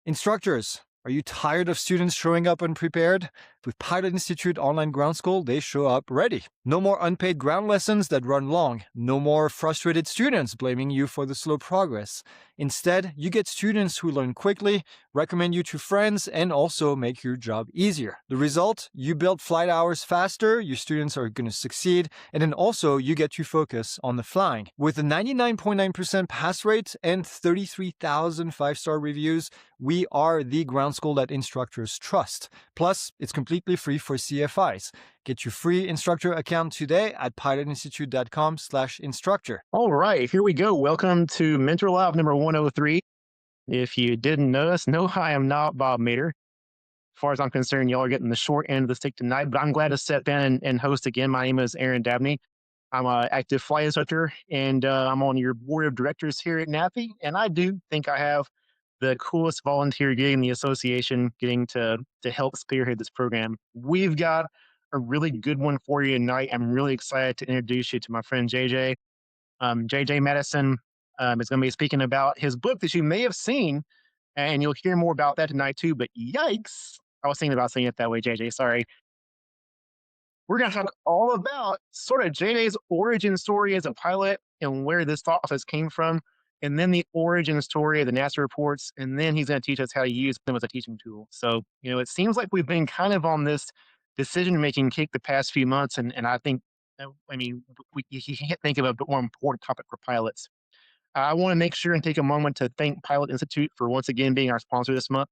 Instructors, are you tired of students showing up unprepared? With Pilot Institute Online Ground School, they show up ready. No more unpaid ground lessons that run long. No more frustrated students blaming you for the slow progress. Instead, you get students who learn quickly, recommend you to friends, and also make your job easier. The result? You build flight hours faster, your students are going to succeed, and then also you get to focus on the flying. With a 99.9% pass rate and 33,000 five-star reviews, we are the ground school that instructors trust. Plus, it's completely free for CFIs. Get your free instructor account today at pilotinstitute.com/instructor. All right, here we go. Welcome to MentorLIVE number 103. If you didn't notice, no, I am not Bob Mater. As far as I'm concerned, y'all are getting the short end of the stick tonight, but I'm glad to step in and host again. My name is Aaron Dabney. I'm an active flight instructor, and I'm on your board of directors here at NAFI, and I do think I have the coolest volunteer gig in the association getting to help spearhead this program. We've got a really good one for you tonight. I'm really excited to introduce you to my friend JJ. JJ Madison is going to be speaking about his book that you may have seen, and you'll hear more about that tonight too. But yikes, I was thinking about saying it that way, JJ. Sorry. We're going to talk all about sort of JJ's origin story as a pilot and where this thought process came from, and then the origin story of the NASA reports, and then he's going to teach us how to use them as a teaching tool. So, it seems like we've been kind of on this decision-making kick the past few months, and I think, you can't think of a more important topic for pilots. I want to make sure and take a moment to thank Pilot Institute for once again being our sponsor this month.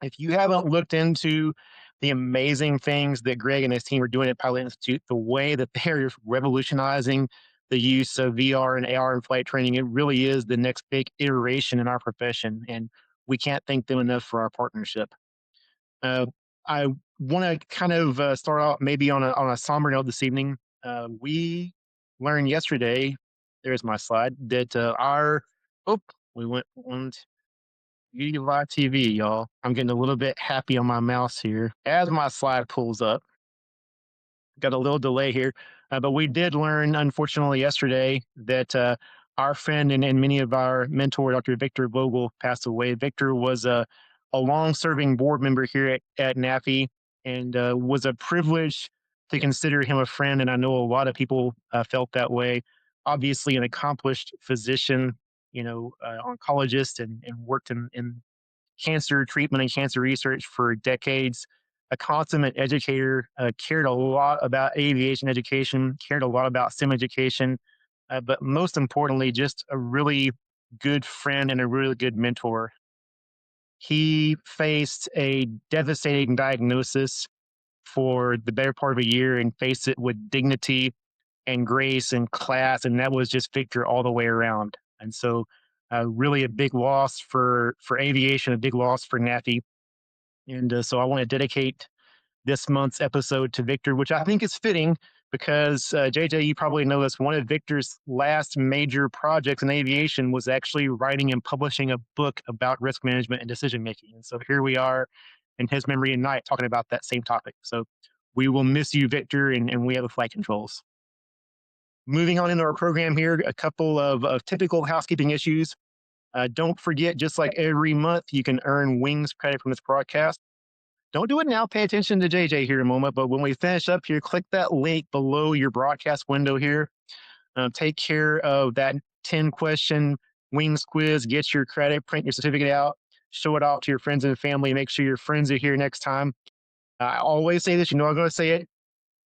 If you haven't looked into the amazing things that Greg and his team are doing at Pilot Institute, the way that they're revolutionizing the use of VR and AR in flight training, it really is the next big iteration in our profession, and we can't thank them enough for our partnership. I want to kind of start out maybe on a somber note this evening. We learned yesterday, there's my slide, that we went on Live TV, y'all. I'm getting a little bit happy on my mouse here as my slide pulls up. Got a little delay here, but we did learn, unfortunately, yesterday that our friend and many of our mentor, Dr. Victor Vogel, passed away. Victor was a long-serving board member here at NAFI, and was a privilege to consider him a friend, and I know a lot of people felt that way. Obviously, an accomplished physician, oncologist, and worked in cancer treatment and cancer research for decades. A consummate educator, cared a lot about aviation education, cared a lot about STEM education, but most importantly, just a really good friend and a really good mentor. He faced a devastating diagnosis for the better part of a year and faced it with dignity and grace and class, and that was just Victor all the way around. And so really a big loss for aviation, a big loss for NAFI. And so I want to dedicate this month's episode to Victor, which I think is fitting because, JJ, you probably know this, one of Victor's last major projects in aviation was actually writing and publishing a book about risk management and decision-making. And so here we are in his memory tonight talking about that same topic. So we will miss you, Victor, and we have the flight controls. Moving on into our program here, a couple of typical housekeeping issues. Don't forget, just like every month, you can earn WINGS credit from this broadcast. Don't do it now. Pay attention to JJ here in a moment. But when we finish up here, click that link below your broadcast window here. Take care of that 10-question WINGS quiz. Get your credit, print your certificate out, show it off to your friends and family. Make sure your friends are here next time. I always say this. I'm going to say it.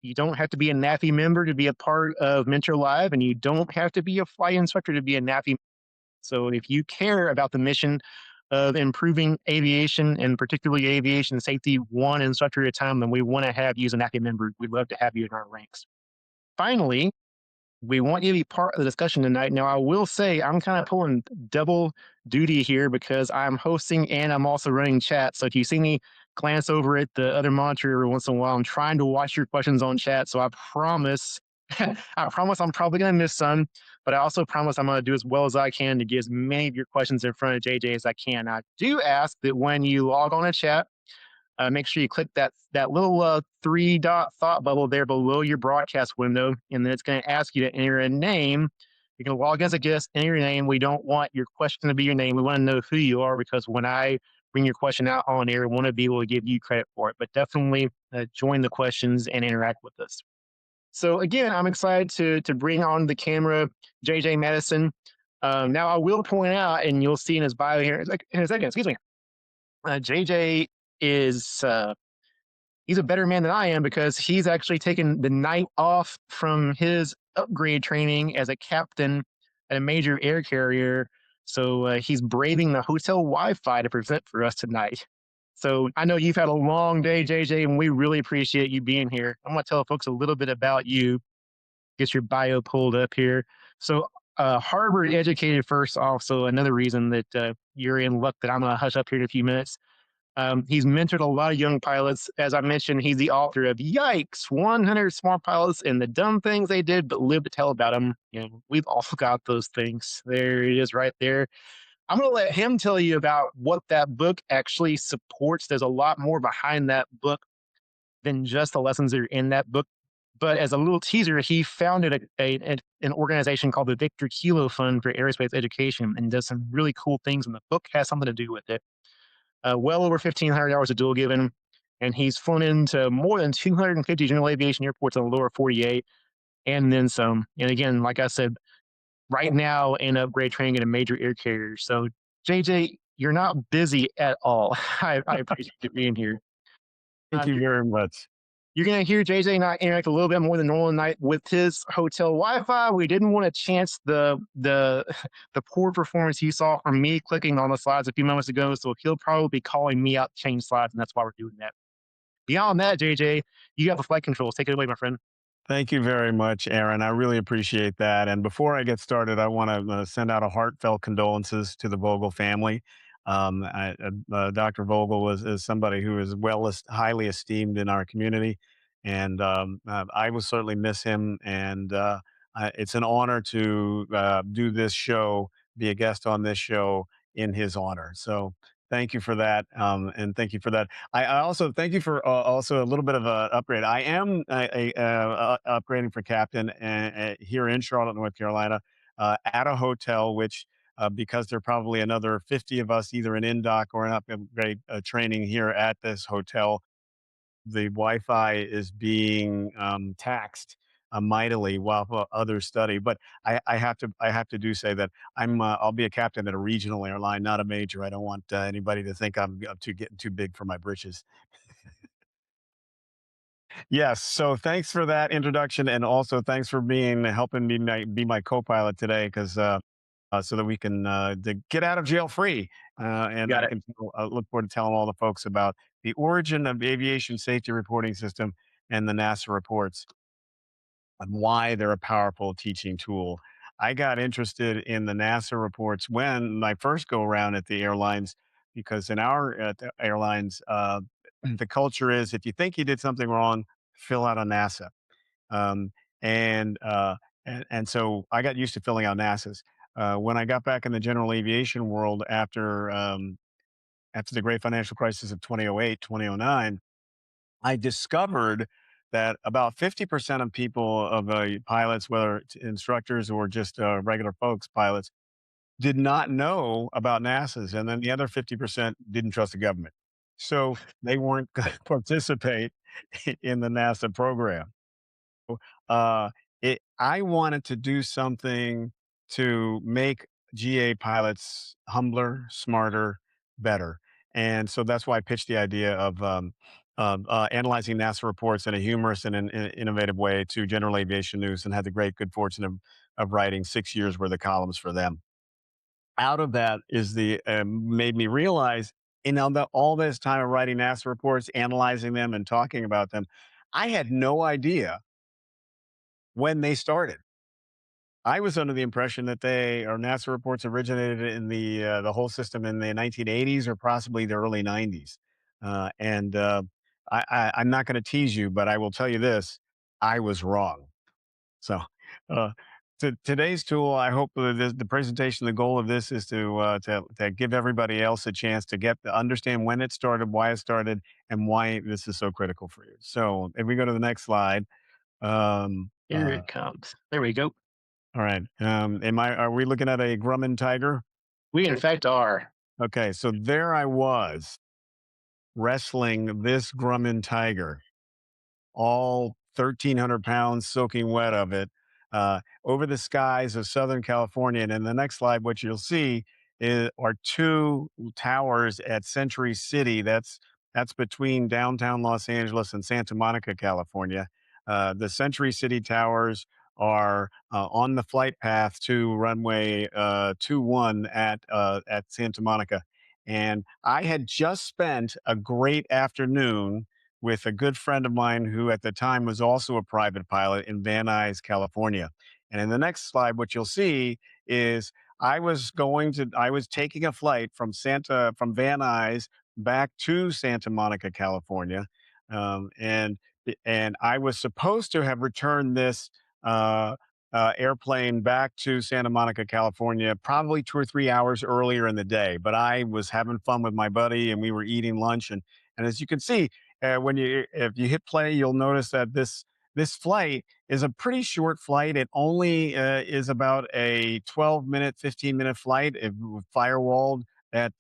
You don't have to be a NAFI member to be a part of MentorLIVE, and you don't have to be a flight instructor to be a NAFI. So if you care about the mission of improving aviation and particularly aviation safety one instructor at a time, then we want to have you as a NAFI member. We'd love to have you in our ranks. Finally, we want you to be part of the discussion tonight. Now, I will say I'm kind of pulling double duty here because I'm hosting and I'm also running chat. So if you see me glance over at the other monitor every once in a while, I'm trying to watch your questions on chat. So I promise I'm probably going to miss some, but I also promise I'm going to do as well as I can to get as many of your questions in front of JJ as I can. I do ask that when you log on to chat, make sure you click that little 3-dot thought bubble there below your broadcast window, and then it's going to ask you to enter a name. You can log in as a guest, enter your name. We don't want your question to be your name. We want to know who you are, because when I bring your question out on air. We want to be able to give you credit for it, but definitely join the questions and interact with us. So again, I'm excited to bring on the camera JJ Madison. Now I will point out, and you'll see in his bio here in a second. Excuse me. JJ is he's a better man than I am because he's actually taken the night off from his upgrade training as a captain at a major air carrier. So he's braving the hotel Wi-Fi to present for us tonight. So I know you've had a long day, JJ, and we really appreciate you being here. I'm going to tell folks a little bit about you. Get your bio pulled up here. So Harvard educated first off. So another reason that you're in luck that I'm going to hush up here in a few minutes. He's mentored a lot of young pilots. As I mentioned, he's the author of Yikes, 100 Smart Pilots and the Dumb Things They Did But Live to Tell About Them. You know, we've all got those things. There it is right there. I'm going to let him tell you about what that book actually supports. There's a lot more behind that book than just the lessons that are in that book. But as a little teaser, he founded an organization called the Victor Kilo Fund for Aerospace Education and does some really cool things. And the book has something to do with it. Well over 1,500 hours of dual given, and he's flown into more than 250 general aviation airports in the lower 48 and then some. And again, like I said, right now in upgrade training at a major air carrier. So, JJ, you're not busy at all. I appreciate you being here. Thank you very much. You're going to hear JJ and I interact a little bit more than normal tonight with his hotel Wi-Fi. We didn't want to chance the the poor performance you saw from me clicking on the slides a few moments ago, so he'll probably be calling me out to change slides, and that's why we're doing that. Beyond that, JJ, you got the flight controls. Take it away, my friend. Thank you very much, Aaron. I really appreciate that. And before I get started, I want to send out a heartfelt condolences to the Vogel family. Dr. Vogel is somebody who is highly esteemed in our community, and I will certainly miss him. And it's an honor to do this show, be a guest on this show in his honor. So thank you for that, and thank you for that. I also thank you for also a little bit of an upgrade. I am upgrading for captain here in Charlotte, North Carolina, at a hotel, which because there are probably another 50 of us, either in in-dock or in upgrade training here at this hotel. The Wi-Fi is being taxed mightily while others study. But I have to do say that I'll be a captain at a regional airline, not a major. I don't want anybody to think I'm getting too big for my britches. Yes. So thanks for that introduction, and also thanks for helping me be my co-pilot today, because so that we can get out of jail free. And Got I it. can look forward to telling all the folks about the origin of the aviation safety reporting system and the NASA reports and why they're a powerful teaching tool. I got interested in the NASA reports when my first go around at the airlines, because in our at the airlines, the culture is if you think you did something wrong, fill out a NASA. Um, and, uh, and so I got used to filling out NASA's. When I got back in the general aviation world after the great financial crisis of 2008, 2009, I discovered that about 50% of people, of pilots, whether it's instructors or just regular folks, pilots, did not know about NASA's. And then the other 50% didn't trust the government. So they weren't going to participate in the NASA program. uh, I wanted to do something to make GA pilots humbler, smarter, better, and so that's why I pitched the idea of analyzing NASA reports in a humorous and innovative way to General Aviation News, and had the great good fortune of writing 6 years worth of columns for them. Out of that is the made me realize, all this time of writing NASA reports, analyzing them, and talking about them, I had no idea when they started. I was under the impression that NASA reports originated in the whole system in the 1980s or possibly the early 90s. And I'm not going to tease you, but I will tell you this: I was wrong. So, uh, today's tool, I hope the presentation, the goal of this is to give everybody else a chance to understand when it started, why it started, and why this is so critical for you. So, if we go to the next slide. Um, Here it comes. There we go. All right. Are we looking at a Grumman tiger? We in fact are. Okay, so there I was wrestling this Grumman tiger, all 1,300 pounds soaking wet of it, over the skies of Southern California. And in the next slide, what you'll see are two towers at Century City. That's between downtown Los Angeles and Santa Monica, California. The Century City towers are on the flight path to runway 21 at Santa Monica. And I had just spent a great afternoon with a good friend of mine who at the time was also a private pilot in Van Nuys, California. And in the next slide, what you'll see is I was taking a flight from Van Nuys back to Santa Monica, California. And I was supposed to have returned this uh, airplane back to Santa Monica, California, probably 2 or 3 hours earlier in the day. But I was having fun with my buddy and we were eating lunch. And as you can see, if you hit play, you'll notice that this flight is a pretty short flight. It only is about a 12-minute, 15-minute flight. It firewalled at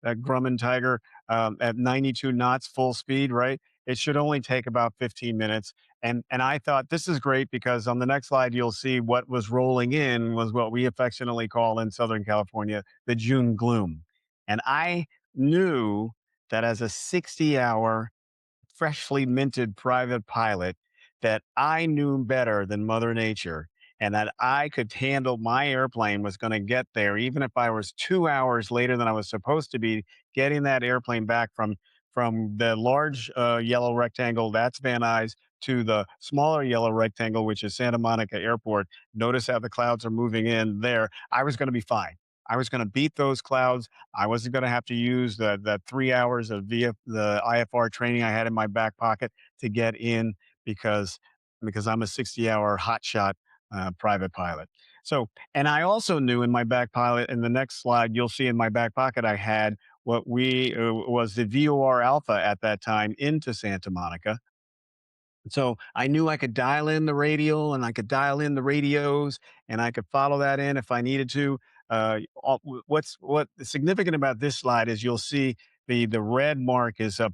at Grumman Tiger at 92 knots full speed. Right, it should only take about 15 minutes. And I thought this is great because on the next slide you'll see what was rolling in was what we affectionately call in Southern California the June gloom, and I knew that as a 60-hour freshly minted private pilot that I knew better than Mother Nature and that I could handle my airplane was going to get there, even if I was 2 hours later than I was supposed to be getting that airplane back from the large yellow rectangle, that's Van Nuys, to the smaller yellow rectangle, which is Santa Monica Airport. Notice how the clouds are moving in there. I was going to be fine. I was going to beat those clouds. I wasn't going to have to use the 3 hours of the IFR training I had in my back pocket to get in because I'm a 60-hour hotshot private pilot. So, and I also knew in my back pocket. In the next slide, you'll see in my back pocket I had what we was the VOR Alpha at that time into Santa Monica. So I knew I could dial in the radial and I could dial in the radios and I could follow that in if I needed to. What's significant about this slide is you'll see the red mark is up.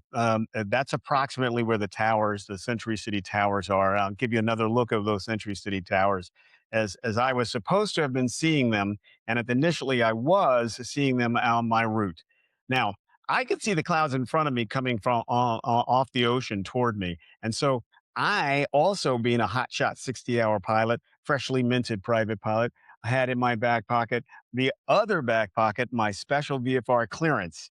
That's approximately where the Century City towers are. I'll give you another look of those Century City towers as I was supposed to have been seeing them, and initially I was seeing them on my route. Now I could see the clouds in front of me coming from off the ocean toward me, and so I also, being a hotshot 60-hour pilot, freshly minted private pilot, had in my back pocket the other back pocket, my special VFR clearance.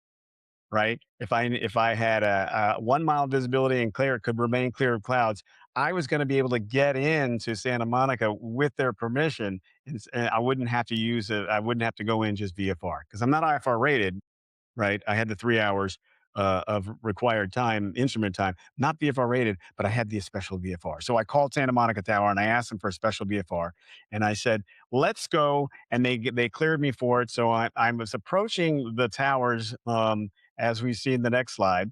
Right, if I had a 1 mile visibility and could remain clear of clouds, I was going to be able to get into Santa Monica with their permission, and I wouldn't have to use it. I wouldn't have to go in just VFR because I'm not IFR rated. Right? I had the 3 hours of required time, instrument time, not VFR rated, but I had the special VFR. So I called Santa Monica Tower and I asked them for a special VFR, and I said, "Let's go." And they cleared me for it. So I was approaching the towers as we see in the next slide,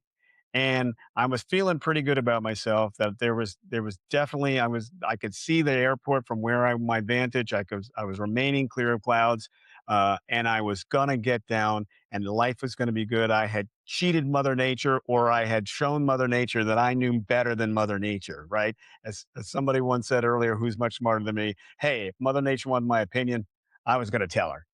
and I was feeling pretty good about myself that there was definitely I could see the airport from my vantage. I was remaining clear of clouds, and I was gonna get down, and life was gonna be good. I had cheated Mother Nature, or I had shown Mother Nature that I knew better than Mother Nature. Right? As somebody once said earlier, who's much smarter than me, "Hey, if Mother Nature wanted my opinion, I was gonna tell her."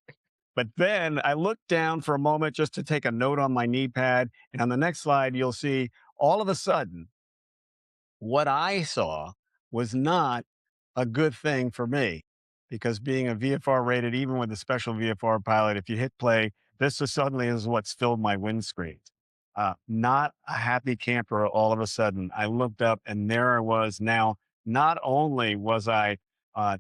But then I looked down for a moment just to take a note on my knee pad. And on the next slide, you'll see all of a sudden what I saw was not a good thing for me because being a VFR rated, even with a special VFR pilot, if you hit play, this is suddenly is what's filled my windscreen. Not a happy camper all of a sudden. I looked up and there I was now. Not only was I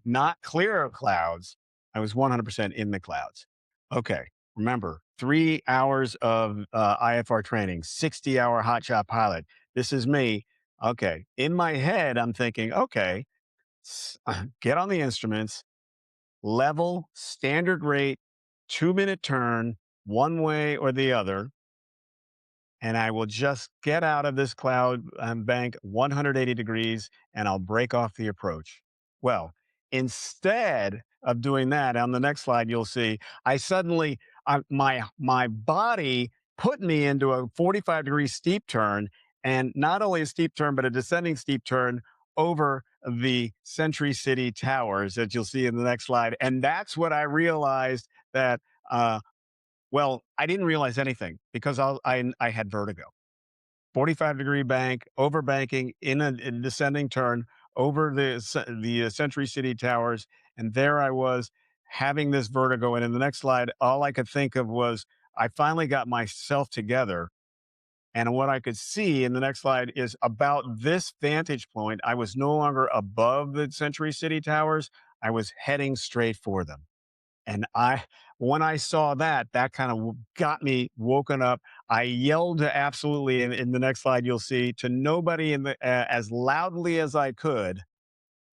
not clear of clouds, I was 100% in the clouds. Okay. Remember, 3 hours of IFR training, 60-hour hotshot pilot. This is me. Okay. In my head, I'm thinking, okay, get on the instruments, level, standard rate, 2-minute turn, one way or the other, and I will just get out of this cloud bank 180 degrees and I'll break off the approach. Well, instead of doing that, on the next slide, you'll see my body put me into a 45-degree steep turn, and not only a steep turn, but a descending steep turn over the Century City Towers that you'll see in the next slide. And that's what I realized that, well, I didn't realize anything because I had vertigo. 45-degree bank, over banking in a descending turn over the Century City Towers, and there I was having this vertigo. And in the next slide, all I could think of was I finally got myself together. And what I could see in the next slide is about this vantage point. I was no longer above the Century City Towers. I was heading straight for them. And when I saw that, that kind of got me woken up. I yelled absolutely in the next slide, you'll see, to nobody as loudly as I could,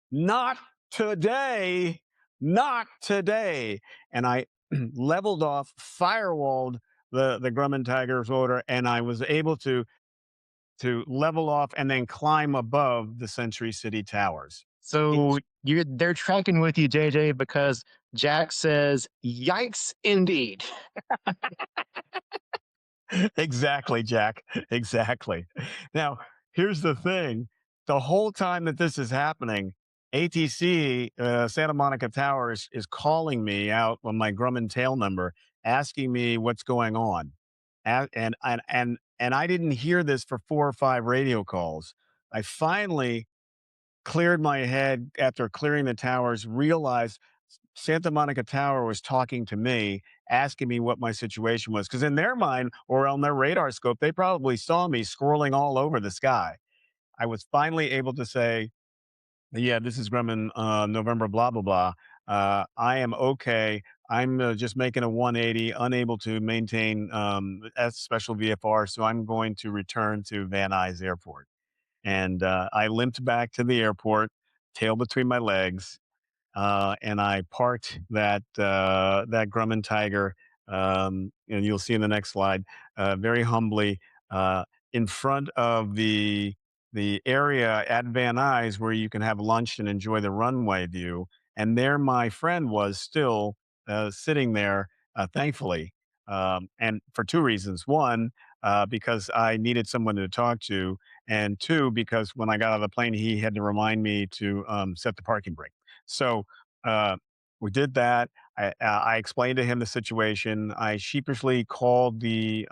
not today, not today. And I leveled off, firewalled the Grumman Tiger's order, and I was able to level off and then climb above the Century City Towers. So they're tracking with you, JJ, because Jack says, "Yikes, indeed." Exactly, Jack. Exactly. Now, here's the thing. The whole time that this is happening, ATC, Santa Monica Towers, is calling me out on my Grumman tail number, asking me what's going on. And I didn't hear this for 4 or 5 radio calls. I finally cleared my head after clearing the towers, realized Santa Monica Tower was talking to me, asking me what my situation was. Because in their mind or on their radar scope, they probably saw me scrolling all over the sky. I was finally able to say, "Yeah, this is Grumman, November, blah, blah, blah. I am okay. I'm just making a 180, unable to maintain S special VFR. So I'm going to return to Van Nuys Airport." And I limped back to the airport, tail between my legs, and I parked that Grumman Tiger, and you'll see in the next slide, very humbly, in front of the area at Van Nuys where you can have lunch and enjoy the runway view. And there, my friend was still sitting there, thankfully, and for 2 reasons. One, because I needed someone to talk to, and two, because when I got out of the plane, he had to remind me to set the parking brake. So uh, we did that. I explained to him the situation. I sheepishly called the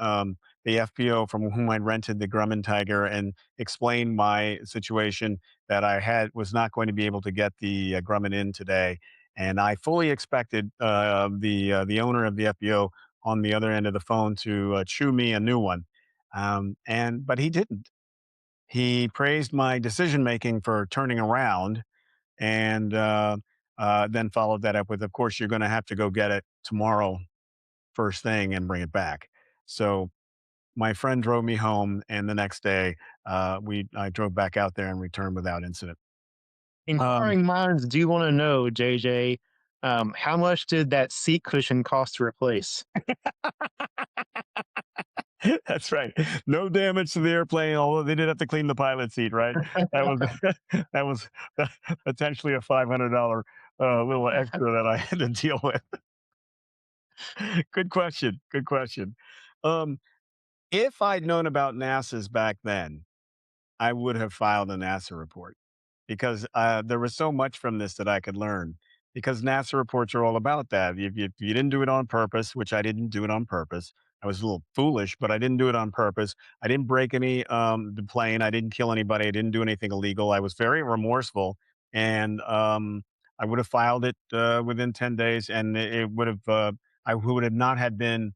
FPO from whom I rented the Grumman Tiger and explained my situation, that was not going to be able to get the Grumman in today. And I fully expected the owner of the FPO on the other end of the phone to chew me a new one, but he didn't. He praised my decision making for turning around, and then followed that up with, "Of course, you're going to have to go get it tomorrow, first thing, and bring it back." So my friend drove me home, and the next day, I drove back out there and returned without incident. Um, Inquiring minds do want to know, JJ, how much did that seat cushion cost to replace? that's right. No damage to the airplane, although they did have to clean the pilot seat. Right? That was that was potentially a $500 little extra that I had to deal with. Good question. Good question. Um, if I'd known about NASA's back then, I would have filed a NASA report, because there was so much from this that I could learn. Because NASA reports are all about that. If you didn't do it on purpose, which I didn't do it on purpose, I was a little foolish, but I didn't do it on purpose. I didn't break any the plane. I didn't kill anybody. I didn't do anything illegal. I was very remorseful, and I would have filed it within 10 days, and it would have I would have not had been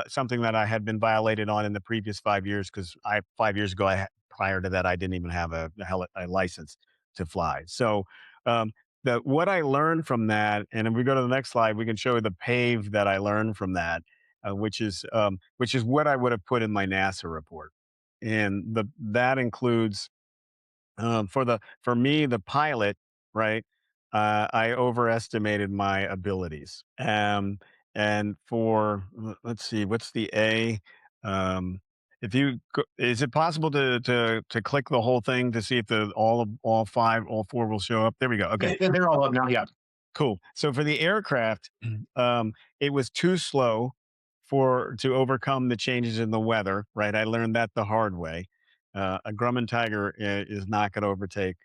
something that I had been violated on in the previous 5 years, because 5 years ago prior to that, I didn't even have a license to fly. So, what I learned from that, and if we go to the next slide, we can show you the pave that I learned from that, which is what I would have put in my NASA report, and that includes, for me, the pilot, right? I overestimated my abilities. And let's see, what's the A? Um, if you is it possible to click the whole thing to see if all 4 will show up? There we go. Okay. They're all up now. Yeah. Cool. So for the aircraft, it was too slow to overcome the changes in the weather. Right, I learned that the hard way. A Grumman tiger is not going to overtake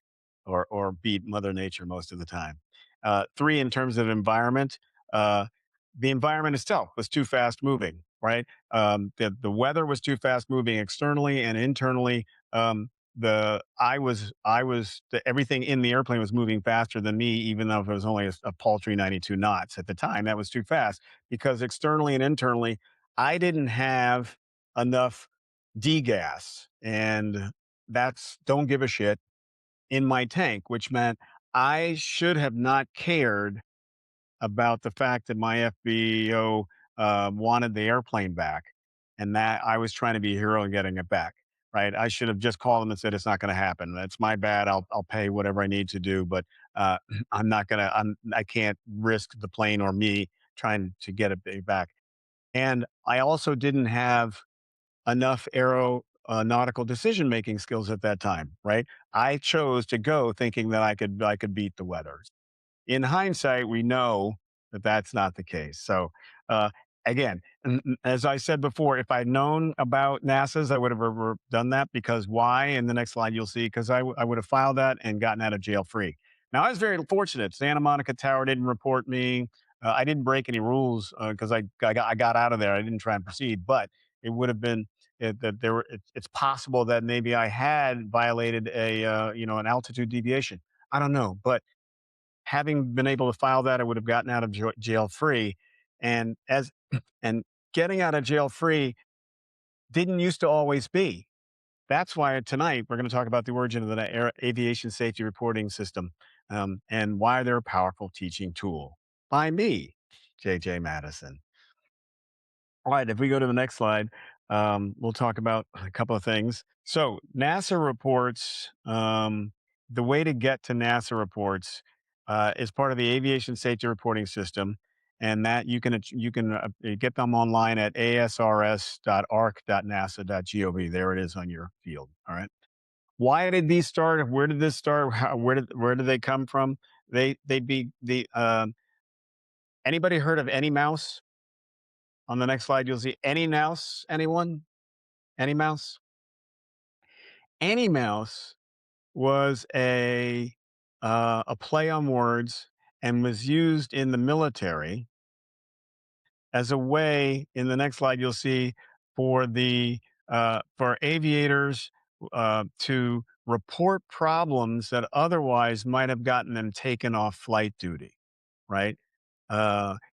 or beat Mother Nature most of the time. Three, in terms of environment, uh, the environment itself was too fast moving. Right, the weather was too fast moving externally and internally. Everything in the airplane was moving faster than me, even though if it was only a paltry 92 knots at the time. That was too fast because externally and internally, I didn't have enough degas, and that's don't give a shit in my tank, which meant I should have not cared about the fact that my FBO wanted the airplane back, and that I was trying to be a hero and getting it back. Right? I should have just called them and said it's not going to happen. That's my bad. I'll pay whatever I need to do, but I'm not gonna. I can't risk the plane or me trying to get it back. And I also didn't have enough nautical decision making skills at that time. Right? I chose to go thinking that I could beat the weather. In hindsight, we know that that's not the case. So, uh, again, as I said before, if I'd known about NASA's, I would have done that because why? In the next slide, you'll see, because I would have filed that and gotten out of jail free. Now, I was very fortunate. Santa Monica Tower didn't report me. I didn't break any rules because I got out of there. I didn't try and proceed, but it would have been that it's possible that maybe I had violated an altitude deviation. I don't know, but having been able to file that, I would have gotten out of jail free. And and getting out of jail free didn't used to always be. That's why tonight we're going to talk about the origin of the aviation safety reporting system, and why they're a powerful teaching tool. By me, JJ Madison. All right, if we go to the next slide, we'll talk about a couple of things. So, NASA reports, the way to get to NASA reports is part of the aviation safety reporting system, and that you can get them online at asrs.arc.nasa.gov. There it is on your field. All right. Why did these start? Where did this start? Where did they come from? They'd be the anybody heard of any mouse? On the next slide, you'll see any mouse. Anyone? Any mouse? Any mouse was a play on words and was used in the military as a way. In the next slide, you'll see for aviators to report problems that otherwise might have gotten them taken off flight duty. Right?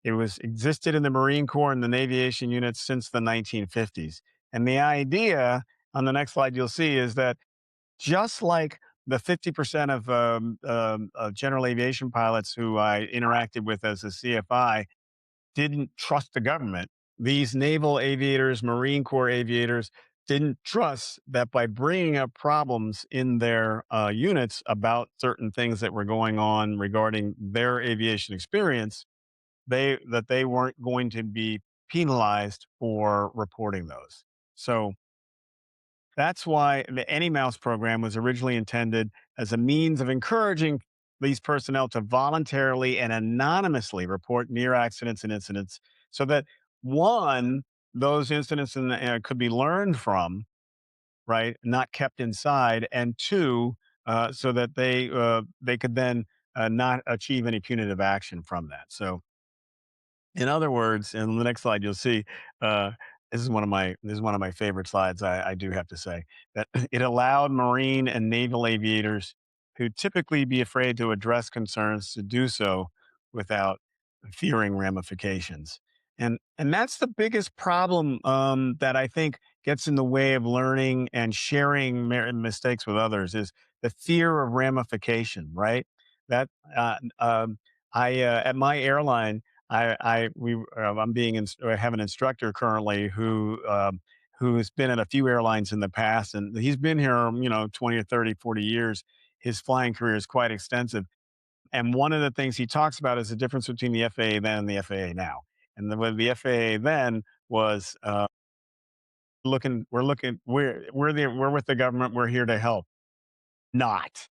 It was existed in the Marine Corps and the aviation units since the 1950s. And the idea on the next slide you'll see is that just like the 50% of general aviation pilots who I interacted with as a CFI didn't trust the government, these naval aviators, Marine Corps aviators didn't trust that by bringing up problems in their units about certain things that were going on regarding their aviation experience, they weren't going to be penalized for reporting those. So that's why the Any Mouse program was originally intended as a means of encouraging these personnel to voluntarily and anonymously report near accidents and incidents so that one, those incidents could be learned from, right, not kept inside, and two, so that they could then not achieve any punitive action from that. So in other words, in the next slide, you'll see uh, this is one of my favorite slides. I do have to say that it allowed Marine and naval aviators who typically be afraid to address concerns to do so without fearing ramifications. And that's the biggest problem that I think gets in the way of learning and sharing mistakes with others is the fear of ramification. Right? That I at my airline I have an instructor currently who's been at a few airlines in the past, and he's been here 20 or 30, 40 years. His flying career is quite extensive, and one of the things he talks about is the difference between the FAA then and the FAA now. And the FAA then was we're with the government, we're here to help. Not.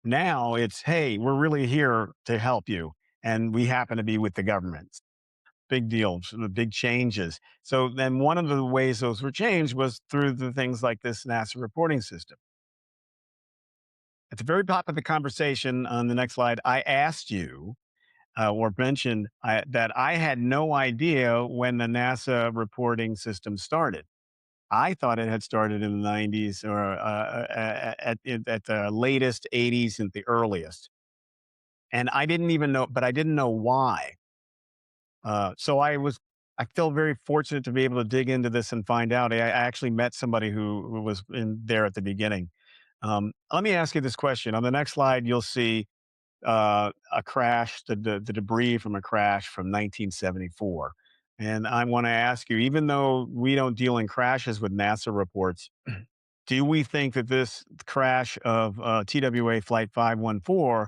Now it's, hey, we're really here to help you. And we happen to be with the government. Big deal, sort of big changes. So then one of the ways those were changed was through the things like this NASA reporting system. At the very top of the conversation on the next slide, I asked you or mentioned that I had no idea when the NASA reporting system started. I thought it had started in the 90s or at the latest 80s and the earliest. And I didn't even know, but I didn't know why. I feel very fortunate to be able to dig into this and find out. I actually met somebody who was in there at the beginning. Let me ask you this question. On the next slide, you'll see a crash, the debris from a crash from 1974. And I want to ask you, even though we don't deal in crashes with NASA reports, do we think that this crash of TWA Flight 514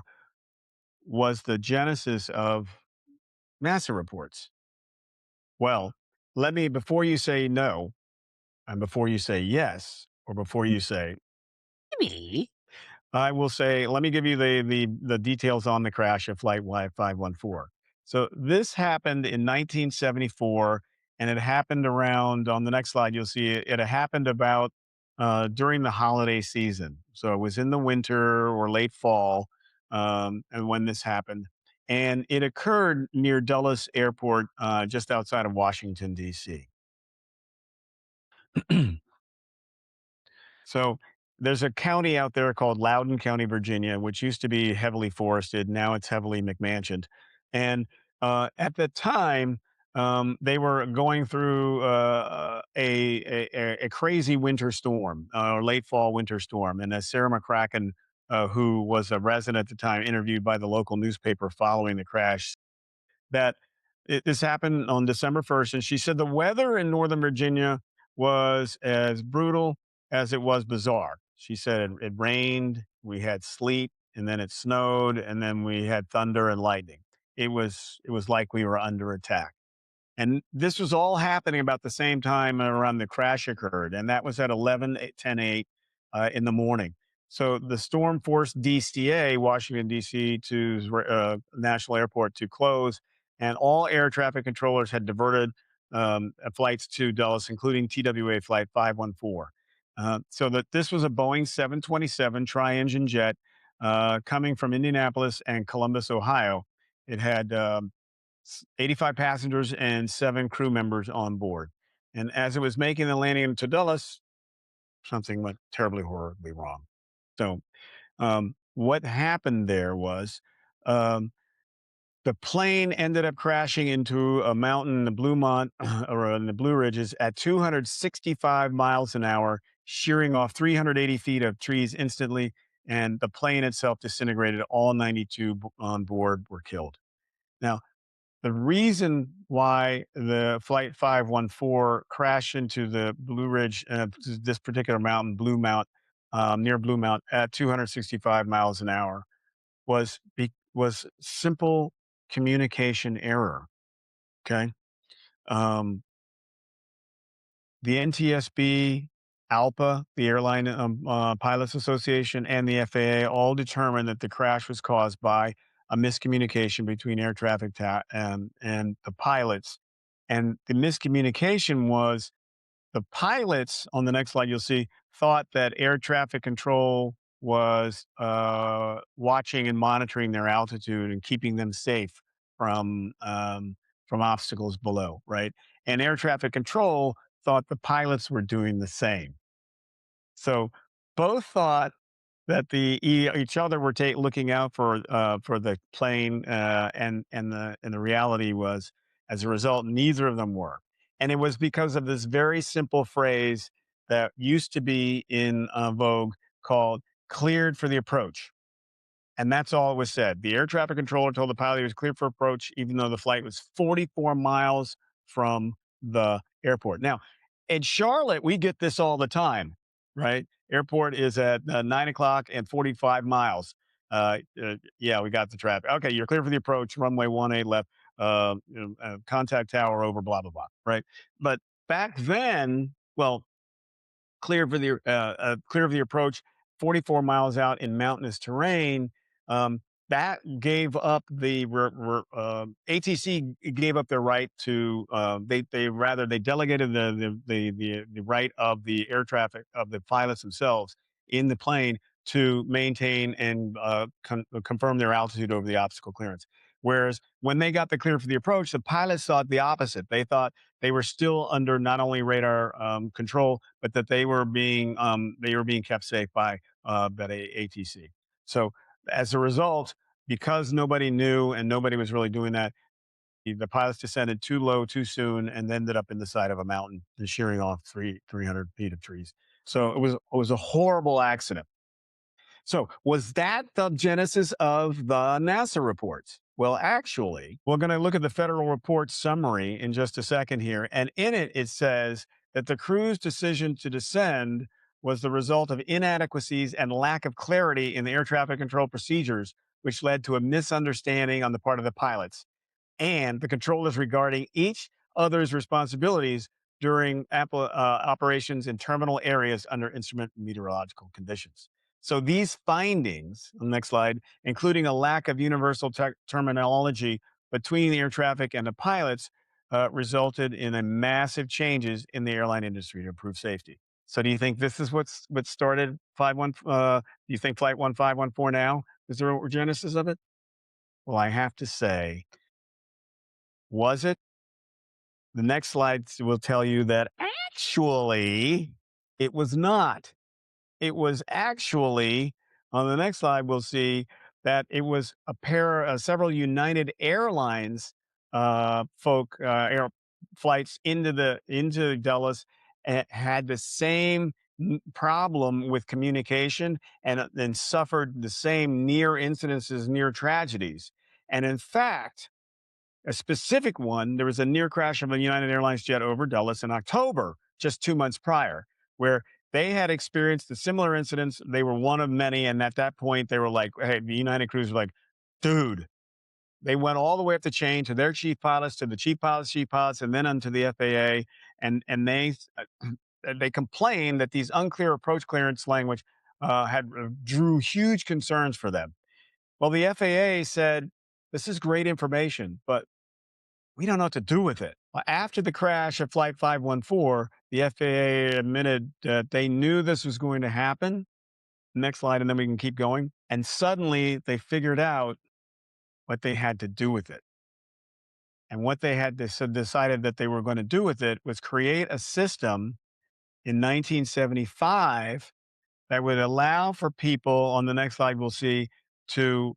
was the genesis of NASA reports? Well, before you say no, and before you say yes, or before you say maybe, I will say, let me give you the details on the crash of Flight Y514. So this happened in 1974, and it happened around. On the next slide, you'll see it. It happened about during the holiday season. So it was in the winter or late fall, and when this happened, and it occurred near Dulles Airport, just outside of Washington D.C. So there's a county out there called Loudoun County, Virginia, which used to be heavily forested. Now it's heavily McMansioned. And at the time, they were going through a crazy winter storm or late fall winter storm. And as Sarah McCracken, who was a resident at the time, interviewed by the local newspaper following the crash, that this happened on December 1st, and she said the weather in Northern Virginia was as brutal as it was bizarre. She said it rained, we had sleet, and then it snowed, and then we had thunder and lightning. It was like we were under attack. And this was all happening about the same time around the crash occurred, and that was at 11:10 in the morning. So the storm forced DCA, Washington, D.C., to National Airport to close, and all air traffic controllers had diverted flights to Dulles, including TWA Flight 514. So that this was a Boeing 727 tri-engine jet coming from Indianapolis and Columbus, Ohio. It had 85 passengers and 7 crew members on board. And as it was making the landing into Dulles, something went terribly, horribly wrong. So, what happened there was um, the plane ended up crashing into a mountain in the or in the Blue Ridges at 265 miles an hour, shearing off 380 feet of trees instantly. And the plane itself disintegrated. All 92 on board were killed. Now, the reason why the Flight 514 crashed into the Blue Ridge, this particular mountain, Blue Mount, near Blue Mount at 265 miles an hour was simple communication error. Okay. Um, the NTSB, ALPA, the Airline Pilots Association, and the FAA all determined that the crash was caused by a miscommunication between air traffic and the pilots. And the miscommunication was the pilots, on the next slide, you'll see, thought that air traffic control was watching and monitoring their altitude and keeping them safe from obstacles below, right? And air traffic control thought the pilots were doing the same. So both thought that each other were looking out for the plane, and the reality was, as a result, neither of them were, and it was because of this very simple phrase that used to be in Vogue called "cleared for the approach." And that's all it was said. The air traffic controller told the pilot he was cleared for approach, even though the flight was 44 miles from the airport. Now, in Charlotte, we get this all the time, right? Airport is at 9 o'clock and 45 miles. Yeah, we got the traffic. Okay, you're clear for the approach, runway 18 left, contact tower over, blah, blah, blah, right? But back then, well, clear for the approach 44 miles out in mountainous terrain, that gave up the ATC gave up their right to they delegated the right of the air traffic of the pilots themselves in the plane to maintain and confirm their altitude over the obstacle clearance. Whereas when they got the clear for the approach, the pilots thought the opposite. They thought they were still under not only radar control, but that they were being kept safe by that ATC. So as a result, because nobody knew and nobody was really doing that, the pilots descended too low too soon and ended up in the side of a mountain and shearing off 300 feet of trees. So it was a horrible accident. So, was that the genesis of the NASA reports? Well, actually, we're going to look at the federal report summary in just a second here. And in it, it says that the crew's decision to descend was the result of inadequacies and lack of clarity in the air traffic control procedures, which led to a misunderstanding on the part of the pilots and the controllers regarding each other's responsibilities during operations in terminal areas under instrument meteorological conditions. So these findings, on the next slide, including a lack of universal terminology between the air traffic and the pilots, resulted in a massive changes in the airline industry to improve safety. So do you think this is what started 51? Do you think Flight 1514 now is the genesis of it? Well, I have to say, was it? The next slide will tell you that actually it was not. It was actually, on the next slide, we'll see that it was several United Airlines air flights into Dulles had the same problem with communication and suffered the same near incidences, near tragedies. And in fact, a specific one, there was a near crash of a United Airlines jet over Dulles in October, just 2 months prior, where they had experienced a similar incidents. They were one of many. And at that point, they were like, hey, the United crews were like, dude, they went all the way up the chain to their chief pilots, to the chief pilots, and then onto the FAA. And they complained that these unclear approach clearance language had drew huge concerns for them. Well, the FAA said, this is great information, but we don't know what to do with it. Well, after the crash of Flight 514, the FAA admitted that they knew this was going to happen. Next slide, and then we can keep going. And suddenly they figured out what they had to do with it. And what they had decided that they were going to do with it was create a system in 1975 that would allow for people, on the next slide, we'll see, to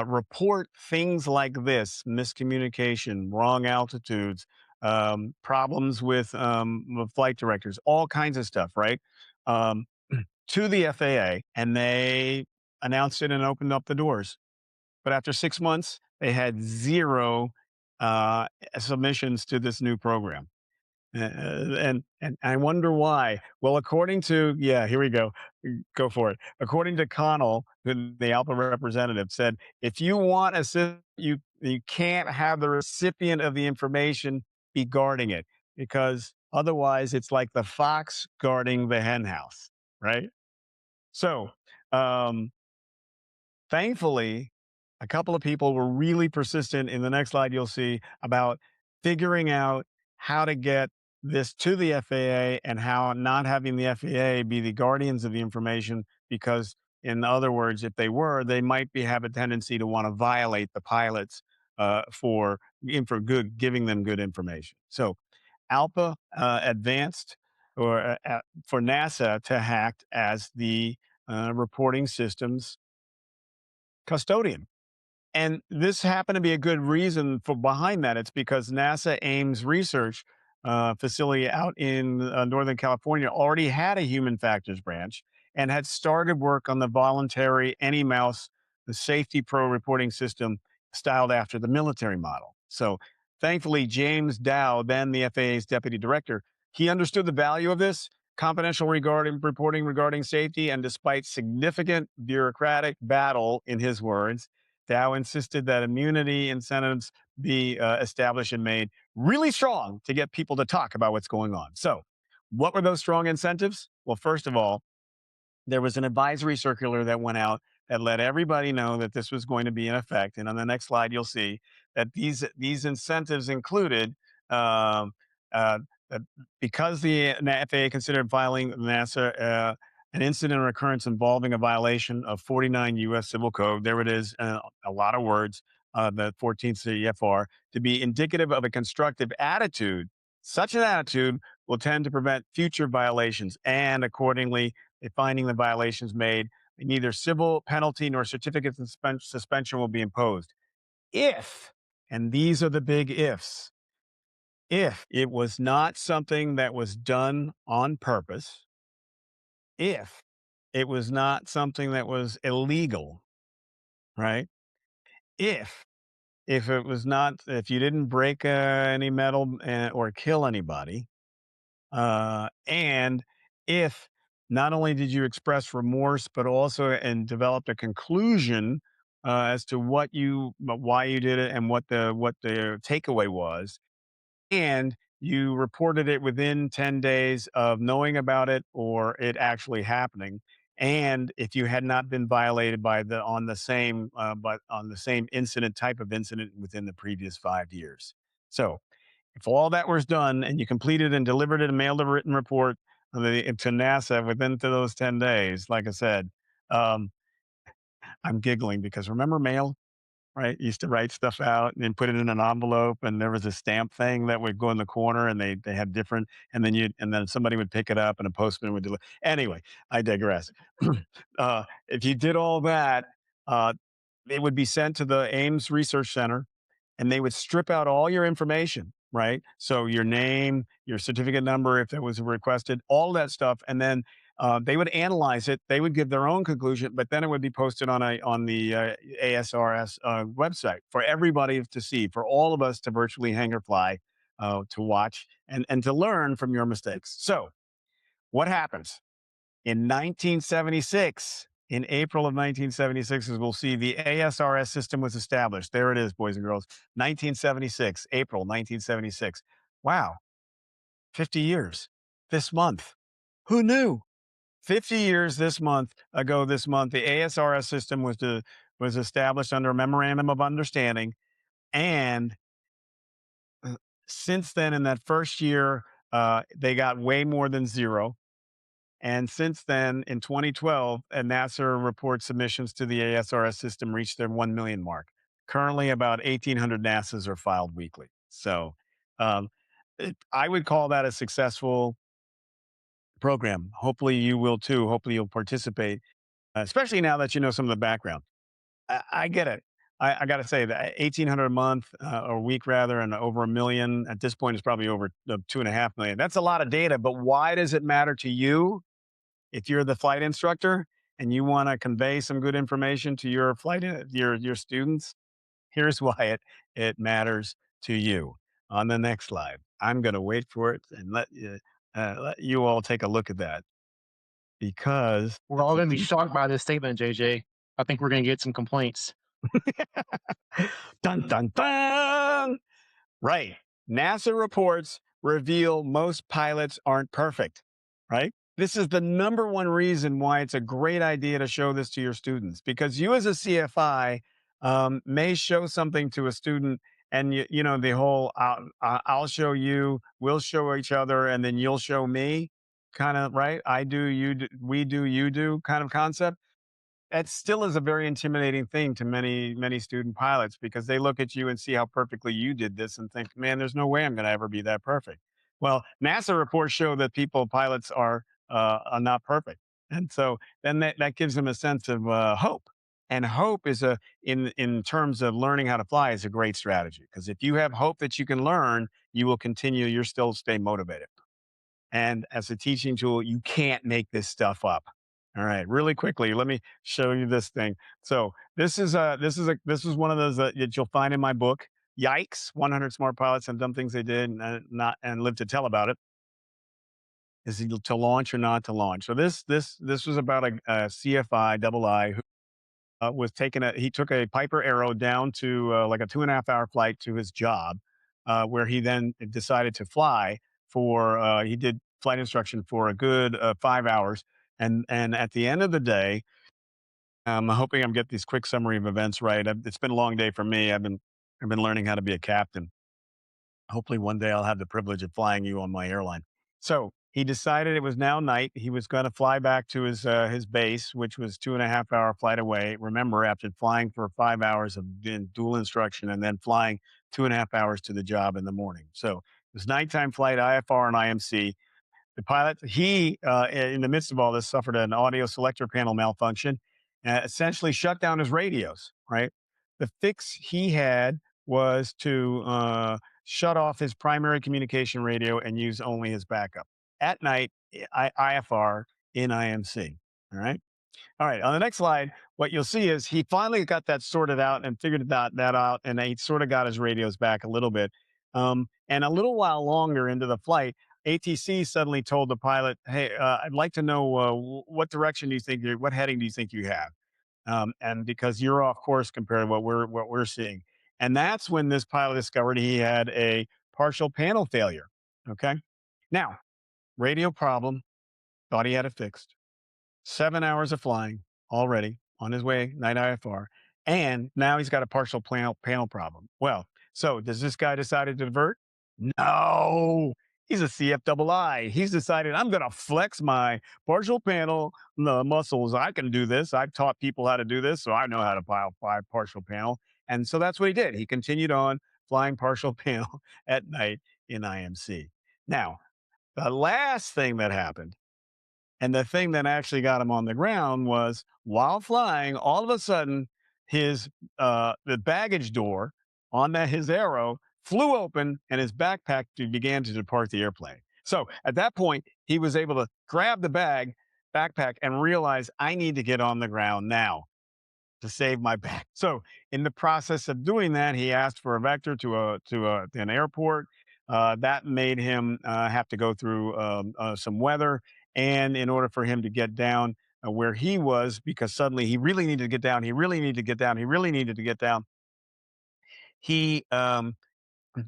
report things like this: miscommunication, wrong altitudes, problems with flight directors, all kinds of stuff, right? Um, to the FAA, and they announced it and opened up the doors. But after 6 months, they had zero submissions to this new program. And I wonder why. Well, according to here we go. Go for it. According to Connell, the Alpha representative, said if you want a system, you can't have the recipient of the information be guarding it, because otherwise it's like the fox guarding the hen house, right? So, um, thankfully, a couple of people were really persistent. In the next slide, you'll see about figuring out how to get this to the FAA and how not having the FAA be the guardians of the information, because, in other words, if they were, they might have a tendency to want to violate the pilots for giving them good information. So, ALPA advanced for NASA to act as the reporting systems custodian. And this happened to be a good reason for behind that. It's because NASA Ames Research facility out in Northern California already had a human factors branch and had started work on the voluntary AnyMouse, the safety pro reporting system styled after the military model. So thankfully, James Dow, then the FAA's deputy director, he understood the value of this confidential reporting regarding safety. And despite significant bureaucratic battle, in his words, Dow insisted that immunity incentives be established and made really strong to get people to talk about what's going on. So, what were those strong incentives? Well, first of all, there was an advisory circular that went out that let everybody know that this was going to be in effect. And on the next slide, you'll see that these incentives included um, uh, that because the FAA considered filing NASA an incident or occurrence involving a violation of 49 U.S. Civil Code. There it is, a lot of words. The 14th CFR to be indicative of a constructive attitude. Such an attitude will tend to prevent future violations, and accordingly, if finding the violations made, neither civil penalty nor certificate suspension will be imposed. If, and these are the big ifs, if it was not something that was done on purpose, if it was not something that was illegal, right? If if it was not, if you didn't break any metal or kill anybody, and if not only did you express remorse, but also and developed a conclusion as to why you did it and what the takeaway was, and you reported it within 10 days of knowing about it or it actually happening, and if you had not been violated by the on the same but on the same incident type of incident within the previous 5 years. So if all that was done and you completed and delivered it and mailed a written report to NASA within to those 10 days, like I said, um, I'm giggling because remember mail, right? You used to write stuff out and then put it in an envelope, and there was a stamp thing that would go in the corner, and they had different, and then somebody would pick it up, and a postman would deliver. Anyway, I digress. If you did all that, uh, it would be sent to the Ames Research Center, and they would strip out all your information, right? So your name, your certificate number, if it was requested, all that stuff, and then they would analyze it. They would give their own conclusion, but then it would be posted on the ASRS website for everybody to see, for all of us to virtually hang or fly, to watch and to learn from your mistakes. So what happens? In 1976, in April of 1976, as we'll see, the ASRS system was established. There it is, boys and girls. 1976, April 1976. Wow, 50 years this month. Who knew? 50 years this month, the ASRS system was established under a memorandum of understanding. And since then, in that first year, they got way more than zero. And since then, in 2012, NASA report submissions to the ASRS system reached their 1 million mark. Currently, about 1,800 NASAs are filed weekly. So um, I would call that a successful program. Hopefully, you will too. Hopefully, you'll participate, especially now that you know some of the background. I get it. I got to say that 1,800 a month or week rather, and over a million at this point is probably over 2.5 million. That's a lot of data, but why does it matter to you? If you're the flight instructor and you want to convey some good information to your your students, here's why it matters to you. On the next slide, I'm going to wait for it and let you all take a look at that because We're all going to be shocked by this statement, JJ. I think we're going to get some complaints. dun dun dun. Right. NASA reports reveal most pilots aren't perfect, right? This is the number one reason why it's a great idea to show this to your students, because you as a CFI may show something to a student, and you know the whole I'll show you, we'll show each other, and then you'll show me kind of, right? I do, you do, we do, you do kind of concept. It still is a very intimidating thing to many student pilots, because they look at you and see how perfectly you did this and think, man, there's no way I'm going to ever be that perfect. Well, NASA reports show that pilots are not perfect, and so then that gives them a sense of hope. And hope is in terms of learning how to fly, is a great strategy, because if you have hope that you can learn, you will continue. You'll still stay motivated. And as a teaching tool, you can't make this stuff up. All right, really quickly, let me show you this thing. So this is one of those that you'll find in my book, Yikes: 100 Smart Pilots and Dumb Things They Did and Not and Live to Tell About It. Is it to launch or not to launch? So this was about a CFI double I who was taking he took a Piper Arrow down to like a 2.5 hour flight to his job, where he then decided to fly for he did flight instruction for a good 5 hours. And at the end of the day, I'm hoping I'm getting these quick summary of events right. It's been a long day for me. I've been learning how to be a captain. Hopefully one day I'll have the privilege of flying you on my airline. So he decided it was now night. He was going to fly back to his base, which was 2.5 hour flight away. Remember, after flying for 5 hours of dual instruction and then flying 2.5 hours to the job in the morning. So it was nighttime flight, IFR and IMC. The pilot, in the midst of all this, suffered an audio selector panel malfunction, essentially shut down his radios, right? The fix he had was to shut off his primary communication radio and use only his backup. At night, IFR in IMC, all right? All right. On the next slide, what you'll see is he finally got that sorted out and figured that out, and he sort of got his radios back a little bit. And a little while longer into the flight, ATC suddenly told the pilot, "Hey, I'd like to know what direction do you think, what heading do you think you have?" And because you're off course compared to what we're seeing, and that's when this pilot discovered he had a partial panel failure. Okay. Now, radio problem. Thought he had it fixed. 7 hours of flying already on his way, night IFR. And now he's got a partial panel problem. Well, so does this guy decide to divert? No, he's a CFII. He's decided I'm going to flex my partial panel muscles. I can do this. I've taught people how to do this, so I know how to fly partial panel. And so that's what he did. He continued on flying partial panel at night in IMC. Now, the last thing that happened and the thing that actually got him on the ground was while flying, all of a sudden, his the baggage door on his arrow flew open and his backpack began to depart the airplane. So at that point, he was able to grab the backpack and realize I need to get on the ground now to save my back. So in the process of doing that, he asked for a vector to an airport. That made him have to go through some weather, and in order for him to get down where he was, because suddenly he really needed to get down, he really needed to get down, he really needed to get down. He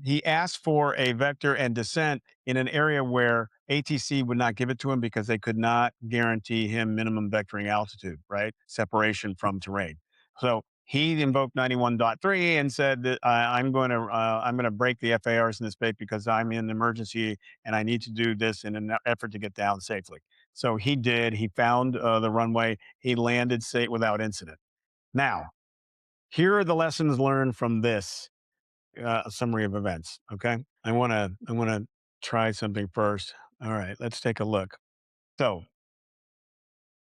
he asked for a vector and descent in an area where ATC would not give it to him because they could not guarantee him minimum vectoring altitude, right? Separation from terrain. So he invoked 91.3 and said that I'm going to break the FARs in this space because I'm in an emergency and I need to do this in an effort to get down safely. So he did. He found the runway. He landed safe without incident. Now, here are the lessons learned from this a summary of events. Okay. I want to try something first. All right. Let's take a look. So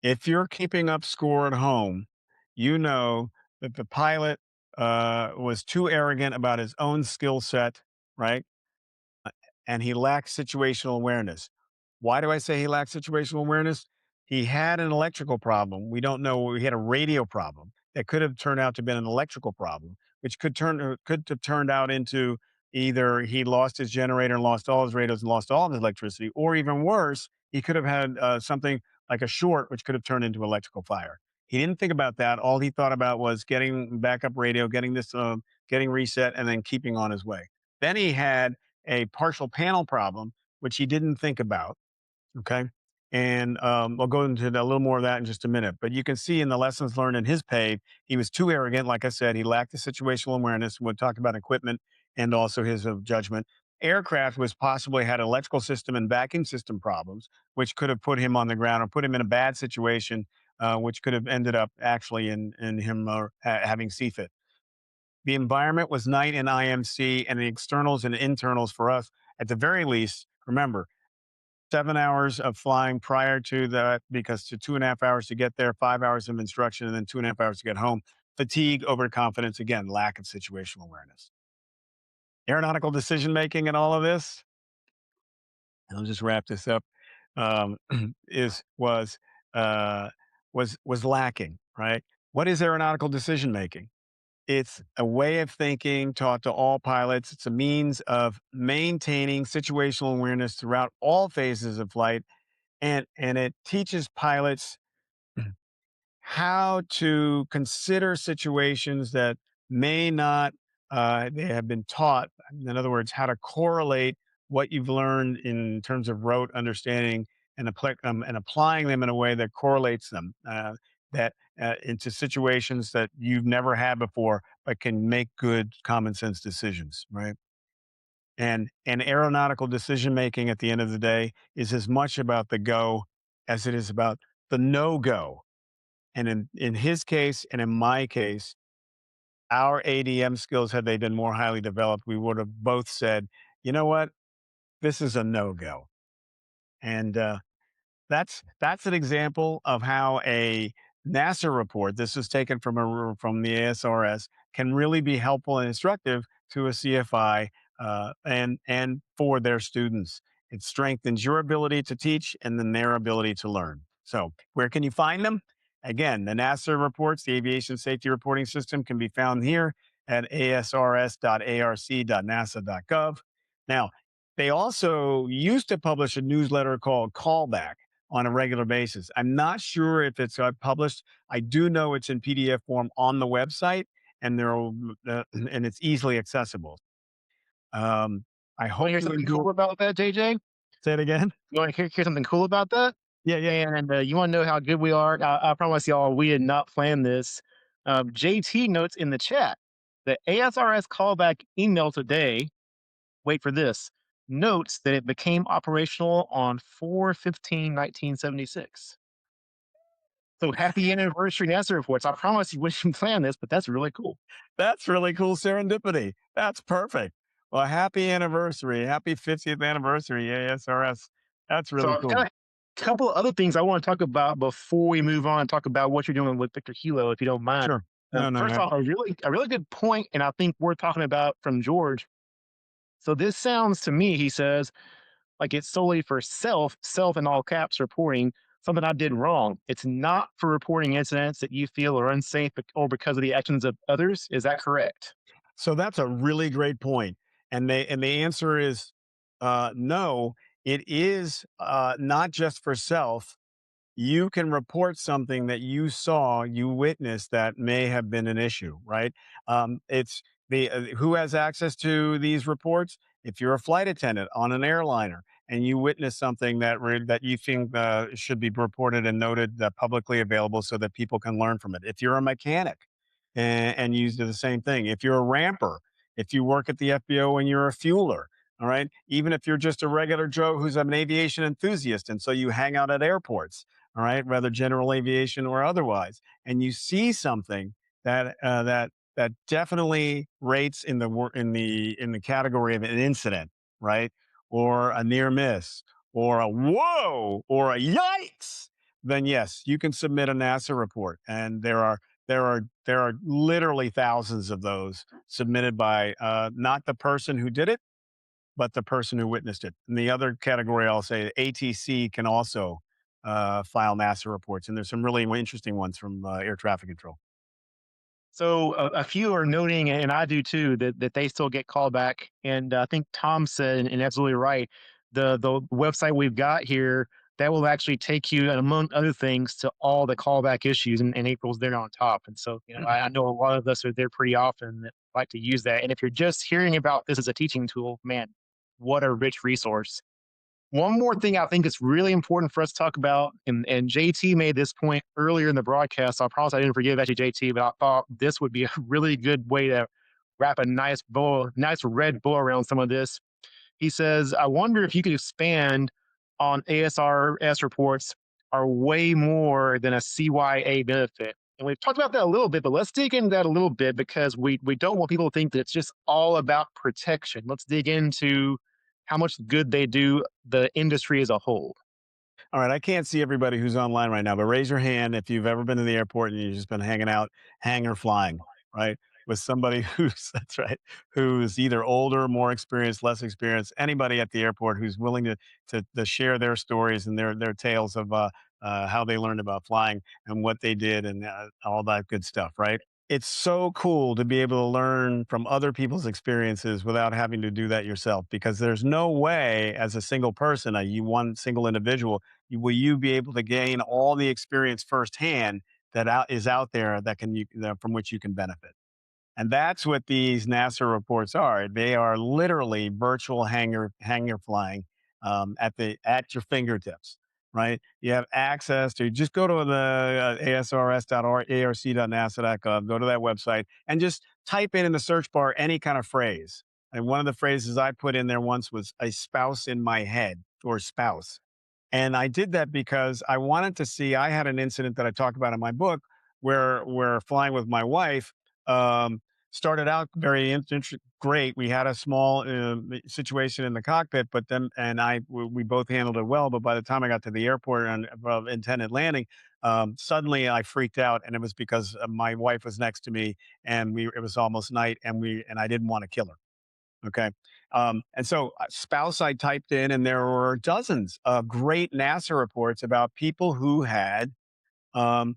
if you're keeping up score at home, you know that the pilot was too arrogant about his own skill set, right? And he lacked situational awareness. Why do I say he lacked situational awareness? He had an electrical problem. We don't know. He had a radio problem that could have turned out to have been an electrical problem, which could have turned out into either he lost his generator and lost all his radios and lost all of his electricity, or even worse, he could have had something like a short, which could have turned into electrical fire. He didn't think about that. All he thought about was getting backup radio, getting reset, and then keeping on his way. Then he had a partial panel problem, which he didn't think about. Okay. And I'll go into a little more of that in just a minute. But you can see in the lessons learned in his page, he was too arrogant. Like I said, he lacked the situational awareness. We'll talk about equipment and also his judgment. Aircraft was possibly had electrical system and vacuum system problems, which could have put him on the ground or put him in a bad situation, which could have ended up actually in him having CFIT. The environment was night in IMC, and the externals and internals for us, at the very least, remember, 7 hours of flying prior to that, because to 2.5 hours to get there, 5 hours of instruction, and then 2.5 hours to get home. Fatigue, overconfidence, again, lack of situational awareness. Aeronautical decision making and all of this, and I'll just wrap this up, um, is was lacking, right? What is aeronautical decision making? It's a way of thinking taught to all pilots. It's a means of maintaining situational awareness throughout all phases of flight, and it teaches pilots how to consider situations that may not they have been taught. In other words, how to correlate what you've learned in terms of rote understanding and applying them in a way that correlates them that into situations that you've never had before, but can make good common sense decisions, right? And aeronautical decision making at the end of the day is as much about the go as it is about the no go. And in his case and in my case, our ADM skills, had they been more highly developed, we would have both said, you know what, this is a no go. And that's an example of how a NASA report, this is taken from the ASRS, can really be helpful and instructive to a CFI and for their students. It strengthens your ability to teach and then their ability to learn. So, where can you find them? Again, the NASA reports, the Aviation Safety Reporting System, can be found here at asrs.arc.nasa.gov. Now, they also used to publish a newsletter called Callback on a regular basis. I'm not sure if it's published. I do know it's in PDF form on the website, and and it's easily accessible. Um, I Want to hope hear you something enjoy. cool about that, JJ? Say it again. You want to hear something cool about that? Yeah, yeah. And you want to know how good we are? I promise y'all, we did not plan this. JT notes in the chat the ASRS callback email today. Wait for this. Notes that it became operational on 4/15/1976. So happy anniversary NASA reports. I promise you, we didn't plan this, but that's really cool. That's really cool serendipity. That's perfect. Well, happy anniversary. Happy 50th anniversary, ASRS. That's So really I've cool. got a couple of other things I want to talk about before we move on and talk about what you're doing with Victor Hilo, if you don't mind. Sure. No, no, First no. off, a really good point, and I think we're talking about from George. So this sounds to me, he says, like it's solely for self in all caps reporting something I did wrong. It's not for reporting incidents that you feel are unsafe or because of the actions of others. Is that correct? So that's a really great point. And the answer is no, it is not just for self. You can report something that you saw, you witnessed that may have been an issue, right? It's the who has access to these reports. If you're a flight attendant on an airliner and you witness something that you think should be reported and noted publicly available so that people can learn from it. If you're a mechanic and you do the same thing. If you're a ramper, if you work at the FBO and you're a fueler, all right. Even if you're just a regular Joe who's an aviation enthusiast and so you hang out at airports, all right, whether general aviation or otherwise, and you see something that definitely rates in the category of an incident, right, or a near miss, or a whoa, or a yikes, then yes, you can submit a NASA report, and there are literally thousands of those submitted by not the person who did it, but the person who witnessed it. And the other category, I'll say, ATC can also file NASA reports, and there's some really interesting ones from air traffic control. So a few are noting, and I do too, that they still get callback. And I think Tom said, and absolutely right, the website we've got here that will actually take you, and among other things, to all the callback issues. And April's there on top. And so, I know a lot of us are there pretty often that like to use that. And if you're just hearing about this as a teaching tool, man, what a rich resource. One more thing I think is really important for us to talk about, and JT made this point earlier in the broadcast. So I promise I didn't forgive actually JT, but I thought this would be a really good way to wrap a nice red bow around some of this. He says, I wonder if you could expand on ASRS reports are way more than a CYA benefit. And we've talked about that a little bit, but let's dig into that a little bit because we don't want people to think that it's just all about protection. Let's dig into how much good they do the industry as a whole. All right, I can't see everybody who's online right now, but raise your hand if you've ever been to the airport and you've just been hanging out, hangar flying, right? With somebody who's that's right, who's either older, more experienced, less experienced, anybody at the airport who's willing to share their stories and their tales of how they learned about flying and what they did and all that good stuff, right? It's so cool to be able to learn from other people's experiences without having to do that yourself because there's no way as a single person, one single individual, will you be able to gain all the experience firsthand is out there from which you can benefit. And that's what these NASA reports are. They are literally virtual hangar flying at your fingertips. right? You have access to just go to the ASRS.arc.nasa.gov, go to that website, and just type in the search bar any kind of phrase. And one of the phrases I put in there once was a spouse in my head or spouse. And I did that because I wanted to see. I had an incident that I talk about in my book where flying with my wife um, started out very great. We had a small situation in the cockpit, but then we both handled it well. But by the time I got to the airport and intended landing, suddenly I freaked out, and it was because my wife was next to me, and it was almost night, and I didn't want to kill her. Okay. And so spouse I typed in, and there were dozens of great NASA reports about people who had um,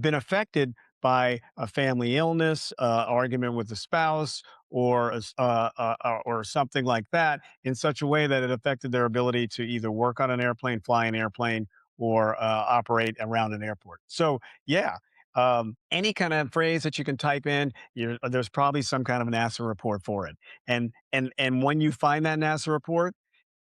been affected by a family illness, argument with the spouse, or something like that, in such a way that it affected their ability to either work on an airplane, fly an airplane, or operate around an airport. So, yeah, any kind of phrase that you can type in, there's probably some kind of NASA report for it. And when you find that NASA report,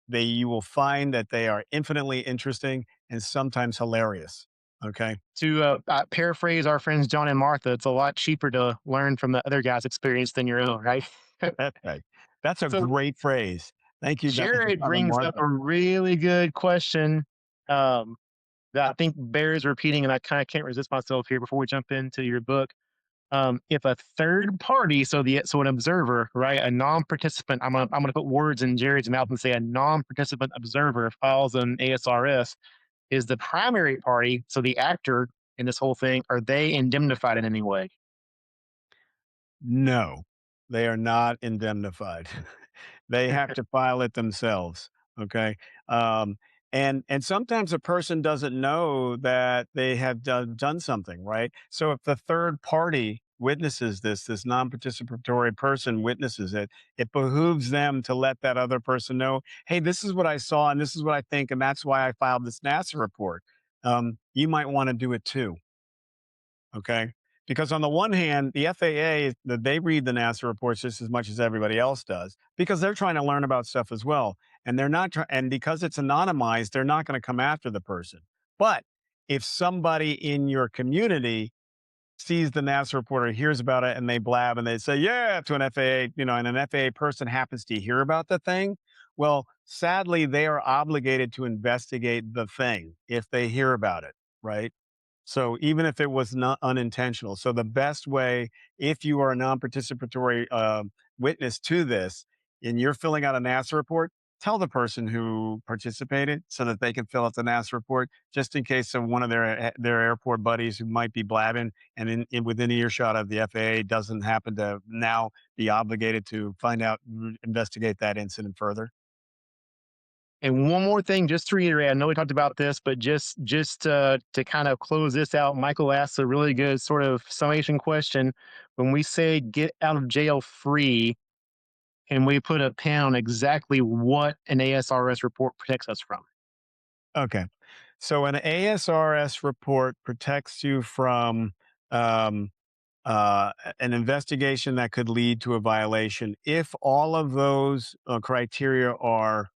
you will find that they are infinitely interesting and sometimes hilarious. Okay. To paraphrase our friends John and Martha, it's a lot cheaper to learn from the other guy's experience than your own, right? That's right. That's a So great phrase. Thank you, John Jared and brings up Martha. a really good question um, that I think bears repeating, and I kind of can't resist myself here before we jump into your book. If a third party, so an observer, right, a non-participant, I'm gonna put words in Jared's mouth and say a non-participant observer files an ASRS, is the primary party, so the actor in this whole thing, are they indemnified in any way? No, they are not indemnified. They have to file it themselves. Okay. Um, and sometimes a person doesn't know that they have done something, right? So if the third party witnesses this non-participatory person witnesses it, it behooves them to let that other person know, hey, this is what I saw and this is what I think, and that's why I filed this NASA report. You might want to do it too. Okay. Because on the one hand, the FAA, they read the NASA reports just as much as everybody else does because they're trying to learn about stuff as well. And they're not, and because it's anonymized, they're not going to come after the person. But if somebody in your community sees the NASA report or hears about it and they blab and they say, yeah, to an FAA, and an FAA person happens to hear about the thing, well, sadly, they are obligated to investigate the thing if they hear about it, right? So even if it was not unintentional. So the best way, if you are a non-participatory witness to this, and you're filling out a NASA report, tell the person who participated so that they can fill out the NASA report, just in case of one of their airport buddies who might be blabbing and within earshot of the FAA doesn't happen to now be obligated to find out, investigate that incident further. And one more thing, just to reiterate, I know we talked about this, but just to kind of close this out, Michael asks a really good sort of summation question. When we say get out of jail free, and we put a pin on exactly what an ASRS report protects us from. Okay. So an ASRS report protects you from um, an investigation that could lead to a violation if all of those criteria are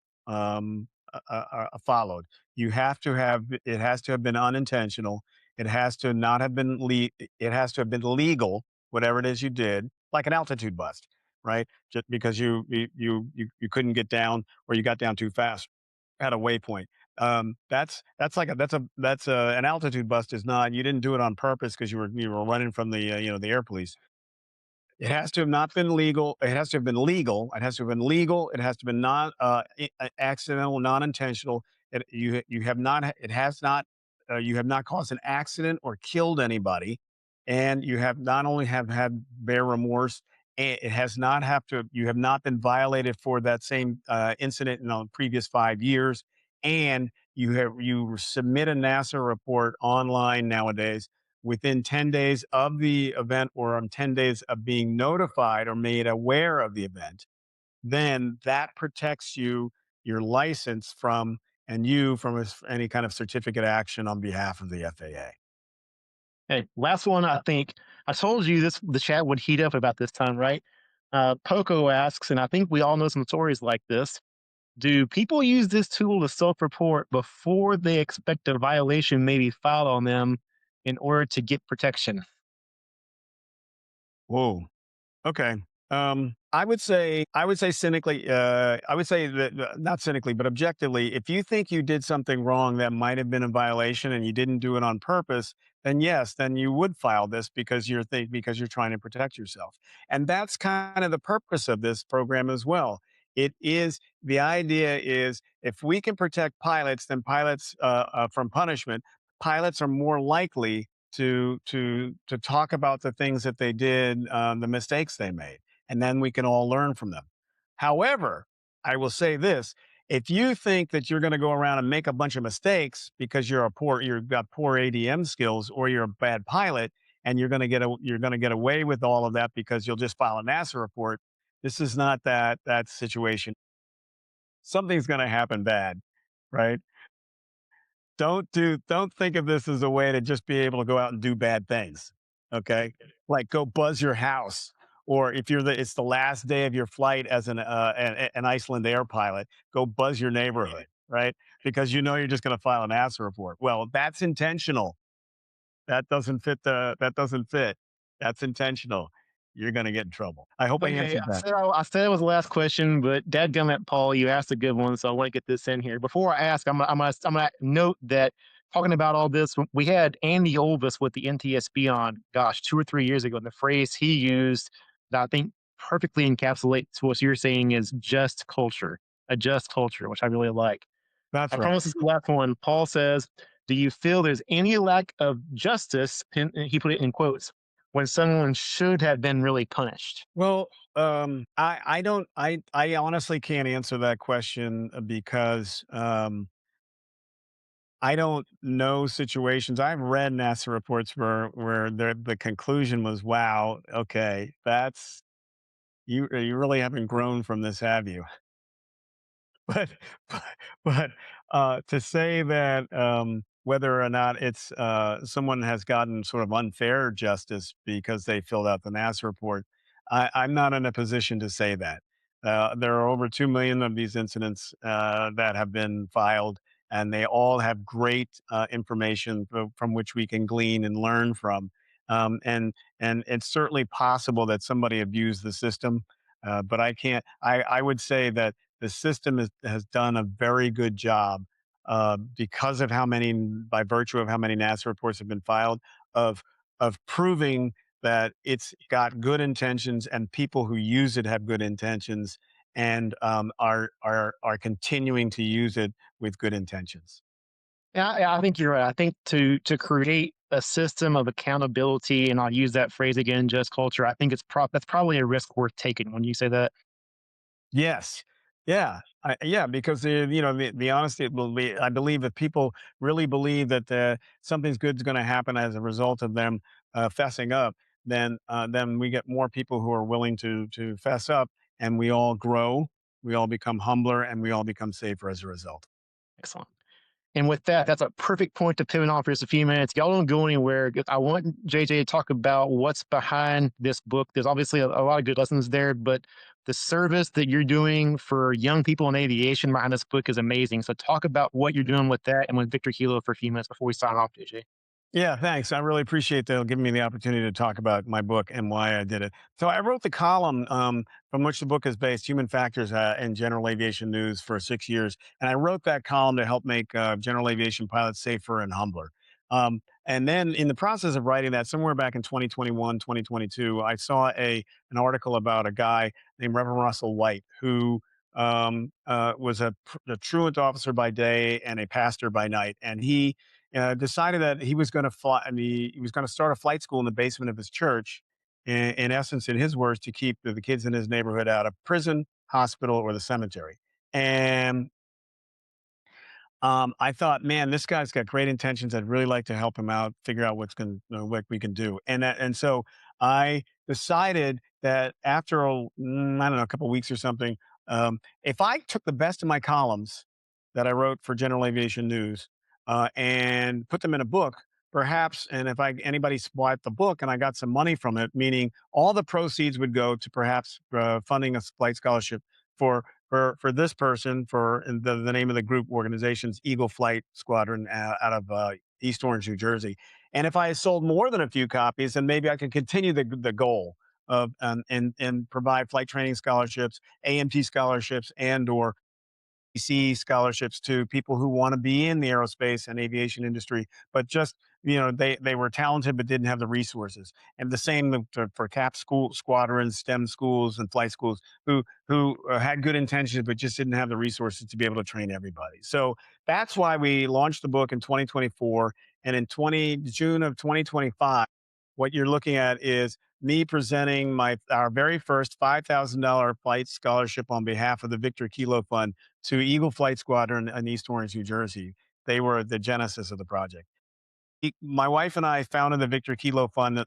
followed. You have to have it has to have been unintentional. It has to not have been it has to have been legal, whatever it is you did, like an altitude bust, right? Just because you couldn't get down or you got down too fast at a waypoint. That's an altitude bust is not. You didn't do it on purpose because you were running from the air police. It has to have not been legal. It has to have been legal. It has to have been legal. It has to have been not accidental, non-intentional. You have not. It has not. You have not caused an accident or killed anybody, and you have not only have had bare remorse. It has not have to. You have not been violated for that same incident in the previous 5 years, and you submit a NASA report online nowadays within 10 days of the event or on 10 days of being notified or made aware of the event, then that protects your license from, and you from any kind of certificate action on behalf of the FAA. Okay, last one. I think I told you this. The chat would heat up about this time, right? Poco asks, and I think we all know some stories like this. Do people use this tool to self-report before they expect a violation may be filed on them in order to get protection? Whoa. Okay. I would say cynically, I would say that not cynically, but objectively, if you think you did something wrong that might have been a violation and you didn't do it on purpose, then yes, then you would file this because because you're trying to protect yourself. And that's kind of the purpose of this program as well. It is the idea is if we can protect pilots, then pilots from punishment, pilots are more likely to talk about the things that they did, the mistakes they made, and then we can all learn from them. However, I will say this: if you think that you're going to go around and make a bunch of mistakes because you've got poor ADM skills, or you're a bad pilot, and you're going to get away with all of that because you'll just file a NASA report, this is not that situation. Something's going to happen bad, right? Don't think of this as a way to just be able to go out and do bad things. Okay. Like go buzz your house. Or if it's the last day of your flight as an Iceland Air pilot, go buzz your neighborhood, right? Because you know you're just going to file an ASRS report. Well, that's intentional. That doesn't fit. That's intentional. You're going to get in trouble. I hope I Okay, answered that. I said it was the last question, but dadgummit, Paul, you asked a good one, so I want to get this in here. Before I ask, I'm gonna note that talking about all this, we had Andy Olvis with the NTSB on, gosh, 2 or 3 years ago, and the phrase he used that I think perfectly encapsulates what you're saying is just culture, a just culture, which I really like. That's I right. promise this is the last one. Paul says, "Do you feel there's any lack of justice?" He put it in quotes, when someone should have been really punished. Well, I don't, I honestly can't answer that question because I don't know situations. I've read NASA reports where the conclusion was, "Wow, okay, that's you really haven't grown from this, have you?" But but to say that, whether or not it's, someone has gotten sort of unfair justice because they filled out the NASA report, I'm not in a position to say that. There are over 2 million of these incidents, that have been filed, and they all have great, information from which we can glean and learn from. And it's certainly possible that somebody abused the system, but I would say that the system has done a very good job, because of by virtue of how many NASA reports have been filed, of proving that it's got good intentions and people who use it have good intentions, and are continuing to use it with good intentions. Yeah, I think you're right. I think to create a system of accountability, and I'll use that phrase again, just culture. I think that's probably a risk worth taking when you say that. Yes. Yeah. Yeah, because the honesty will be. I believe if people really believe that something's good's going to happen as a result of them fessing up, then we get more people who are willing to fess up, and we all grow, we all become humbler, and we all become safer as a result. Excellent. And with that, that's a perfect point to pivot on for just a few minutes. Y'all don't go anywhere. I want JJ to talk about what's behind this book. There's obviously a lot of good lessons there, but the service that you're doing for young people in aviation behind this book is amazing. So talk about what you're doing with that and with Victor Kilo for a few minutes before we sign off, JJ. Yeah, thanks. I really appreciate that giving me the opportunity to talk about my book and why I did it. So I wrote the column, from which the book is based, Human Factors in General Aviation News, for 6 years. And I wrote that column to help make general aviation pilots safer and humbler. And then in the process of writing that, somewhere back in 2021, 2022, I saw an article about a guy named Reverend Russell White, who was a truant officer by day and a pastor by night. And he decided that he was going to fly. I mean, he was going to start a flight school in the basement of his church. In essence, in his words, to keep the kids in his neighborhood out of prison, hospital, or the cemetery. And I thought, man, this guy's got great intentions. I'd really like to help him out, figure out what we can do. And so I decided that after I don't know, a couple of weeks or something, if I took the best of my columns that I wrote for General Aviation News, and put them in a book, perhaps, and if anybody bought the book and I got some money from it, meaning all the proceeds would go to perhaps funding a flight scholarship for for this person, for the name of the group organization's Eagle Flight Squadron out of East Orange, New Jersey. And if I sold more than a few copies, then maybe I could continue the goal of and provide flight training scholarships, AMT scholarships, and or scholarships to people who want to be in the aerospace and aviation industry, but just they were talented but didn't have the resources. And the same for CAP school squadrons, STEM schools, and flight schools who had good intentions but just didn't have the resources to be able to train everybody. So that's why we launched the book in 2024, and in 20 June of 2025, what you're looking at is me presenting our very first $5,000 flight scholarship on behalf of the Victor Kilo Fund to Eagle Flight Squadron in East Orange, New Jersey. They were the genesis of the project. My wife and I founded the Victor Kilo Fund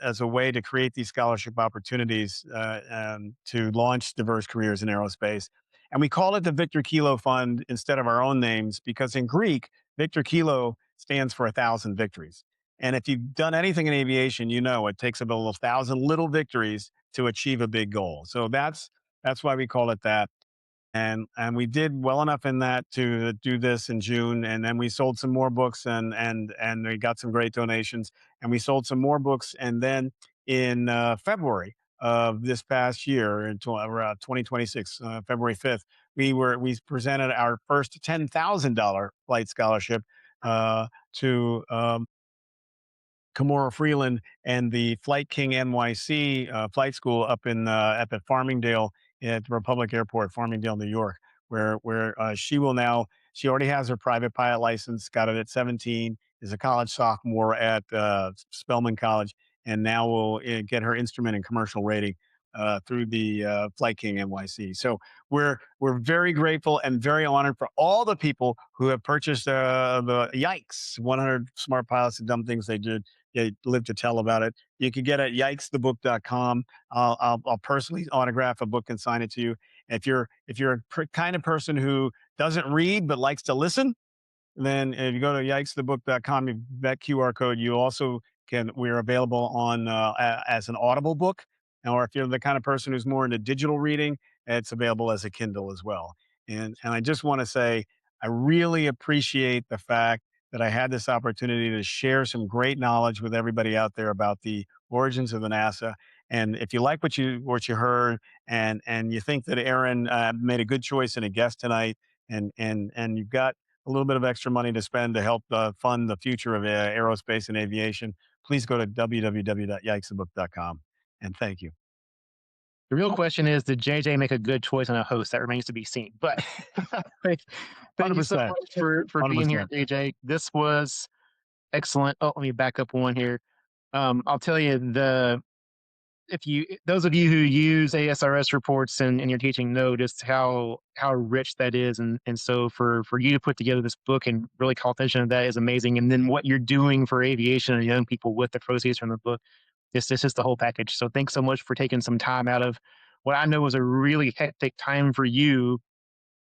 as a way to create these scholarship opportunities to launch diverse careers in aerospace. And we call it the Victor Kilo Fund instead of our own names because in Greek, Victor Kilo stands for 1,000 victories. And if you've done anything in aviation, you know it takes about 1,000 little victories to achieve a big goal. So that's why we call it that. And we did well enough in that to do this in June, and then we sold some more books, and we got some great donations, and we sold some more books, and then in February of this past year, in 2026, February 5th, we presented our first $10,000 flight scholarship to Kamora Freeland and the Flight King NYC flight school up at Farmingdale at Republic Airport, Farmingdale, New York, where she already has her private pilot license, got it at 17, is a college sophomore at Spelman College, and now will get her instrument and commercial rating through the Flight King NYC. So we're very grateful and very honored for all the people who have purchased the YIKES 100 Smart Pilots and Dumb Things They Did. They live to tell about it. You can get it at yikesthebook.com. I'll personally autograph a book and sign it to you. If you're a kind of person who doesn't read but likes to listen, then if you go to yikesthebook.com, that QR code, you also we're available on as an Audible book. Or if you're the kind of person who's more into digital reading, it's available as a Kindle as well. And I just want to say, I really appreciate the fact that I had this opportunity to share some great knowledge with everybody out there about the origins of the NASA. And if you like what you heard, and you think that Aaron made a good choice in a guest tonight, and you've got a little bit of extra money to spend to help fund the future of aerospace and aviation, please go to www.yikesthebook.com. And thank you. The real question is, did JJ make a good choice on a host? That remains to be seen. But thank you so 100%. much for being here, 100%. JJ. This was excellent. Oh, let me back up one here. I'll tell you, those of you who use ASRS reports in your teaching know just how rich that is, and so for you to put together this book and really call attention to that is amazing. And then what you're doing for aviation and young people with the proceeds from the book, this is the whole package. So thanks so much for taking some time out of what I know was a really hectic time for you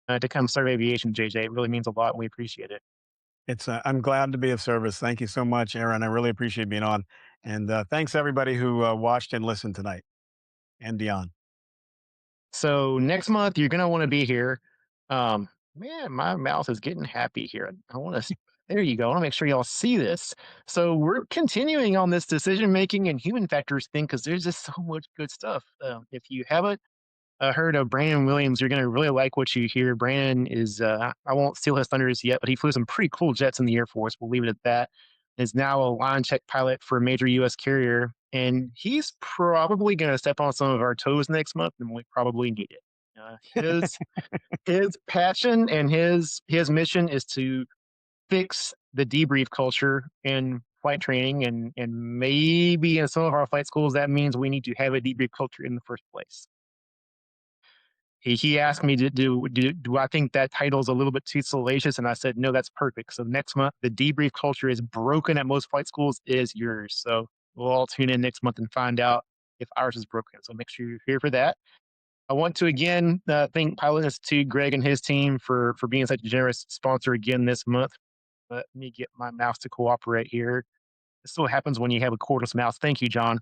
to come serve aviation, JJ. It really means a lot, and we appreciate it. I'm glad to be of service. Thank you so much, Aaron. I really appreciate being on. And thanks everybody who watched and listened tonight and beyond. So next month you're gonna want to be here. Man, my mouse is getting happy here. I want to. There you go. I want to make sure y'all see this. So we're continuing on this decision making and human factors thing because there's just so much good stuff. If you haven't heard of Brandon Williams, you're gonna really like what you hear. Brandon is. I won't steal his thunders yet, but he flew some pretty cool jets in the Air Force. We'll leave it at that. Is now a line check pilot for a major U.S. carrier, and he's probably going to step on some of our toes next month, and we probably need it. His passion and his mission is to fix the debrief culture in flight training, and maybe in some of our flight schools that means we need to have a debrief culture in the first place. He asked me, do I think that title is a little bit too salacious? And I said, no, that's perfect. So next month, the debrief culture is broken at most flight schools is yours. So we'll all tune in next month and find out if ours is broken. So make sure you're here for that. I want to again thank Pilot Institute, Greg and his team for being such a generous sponsor again this month. Let me get my mouse to cooperate here. This is what happens when you have a cordless mouse. Thank you, John.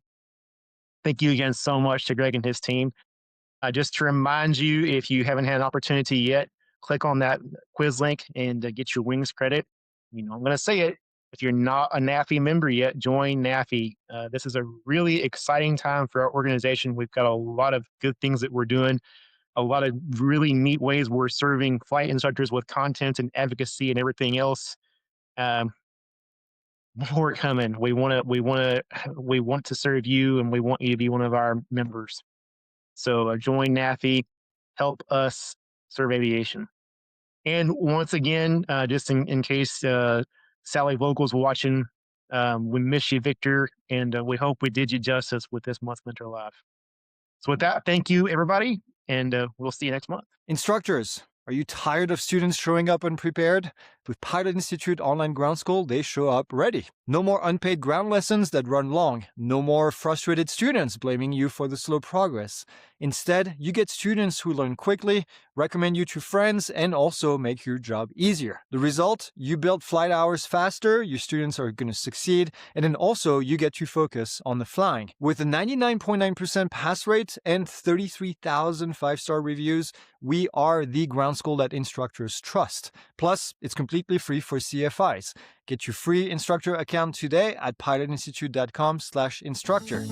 Thank you again so much to Greg and his team. Just to remind you, if you haven't had an opportunity yet, click on that quiz link and get your wings credit. I'm going to say it. If you're not a NAFI member yet, join NAFI. This is a really exciting time for our organization. We've got a lot of good things that we're doing, a lot of really neat ways we're serving flight instructors with content and advocacy and everything else. More coming. We want to serve you, and we want you to be one of our members. So join NAFI, help us serve aviation. And once again, just in case Sally Vogel's watching, we miss you, Victor, and we hope we did you justice with this month's MentorLIVE. So with that, thank you, everybody, and we'll see you next month. Instructors, are you tired of students showing up unprepared? With Pilot Institute Online Ground School, they show up ready. No more unpaid ground lessons that run long. No more frustrated students blaming you for the slow progress. Instead, you get students who learn quickly, recommend you to friends, and also make your job easier. The result? You build flight hours faster, your students are going to succeed, and then also you get to focus on the flying. With a 99.9% pass rate and 33,000 five-star reviews, we are the ground school that instructors trust. Plus, it's completely free for CFIs. Get your free instructor account today at pilotinstitute.com/instructor.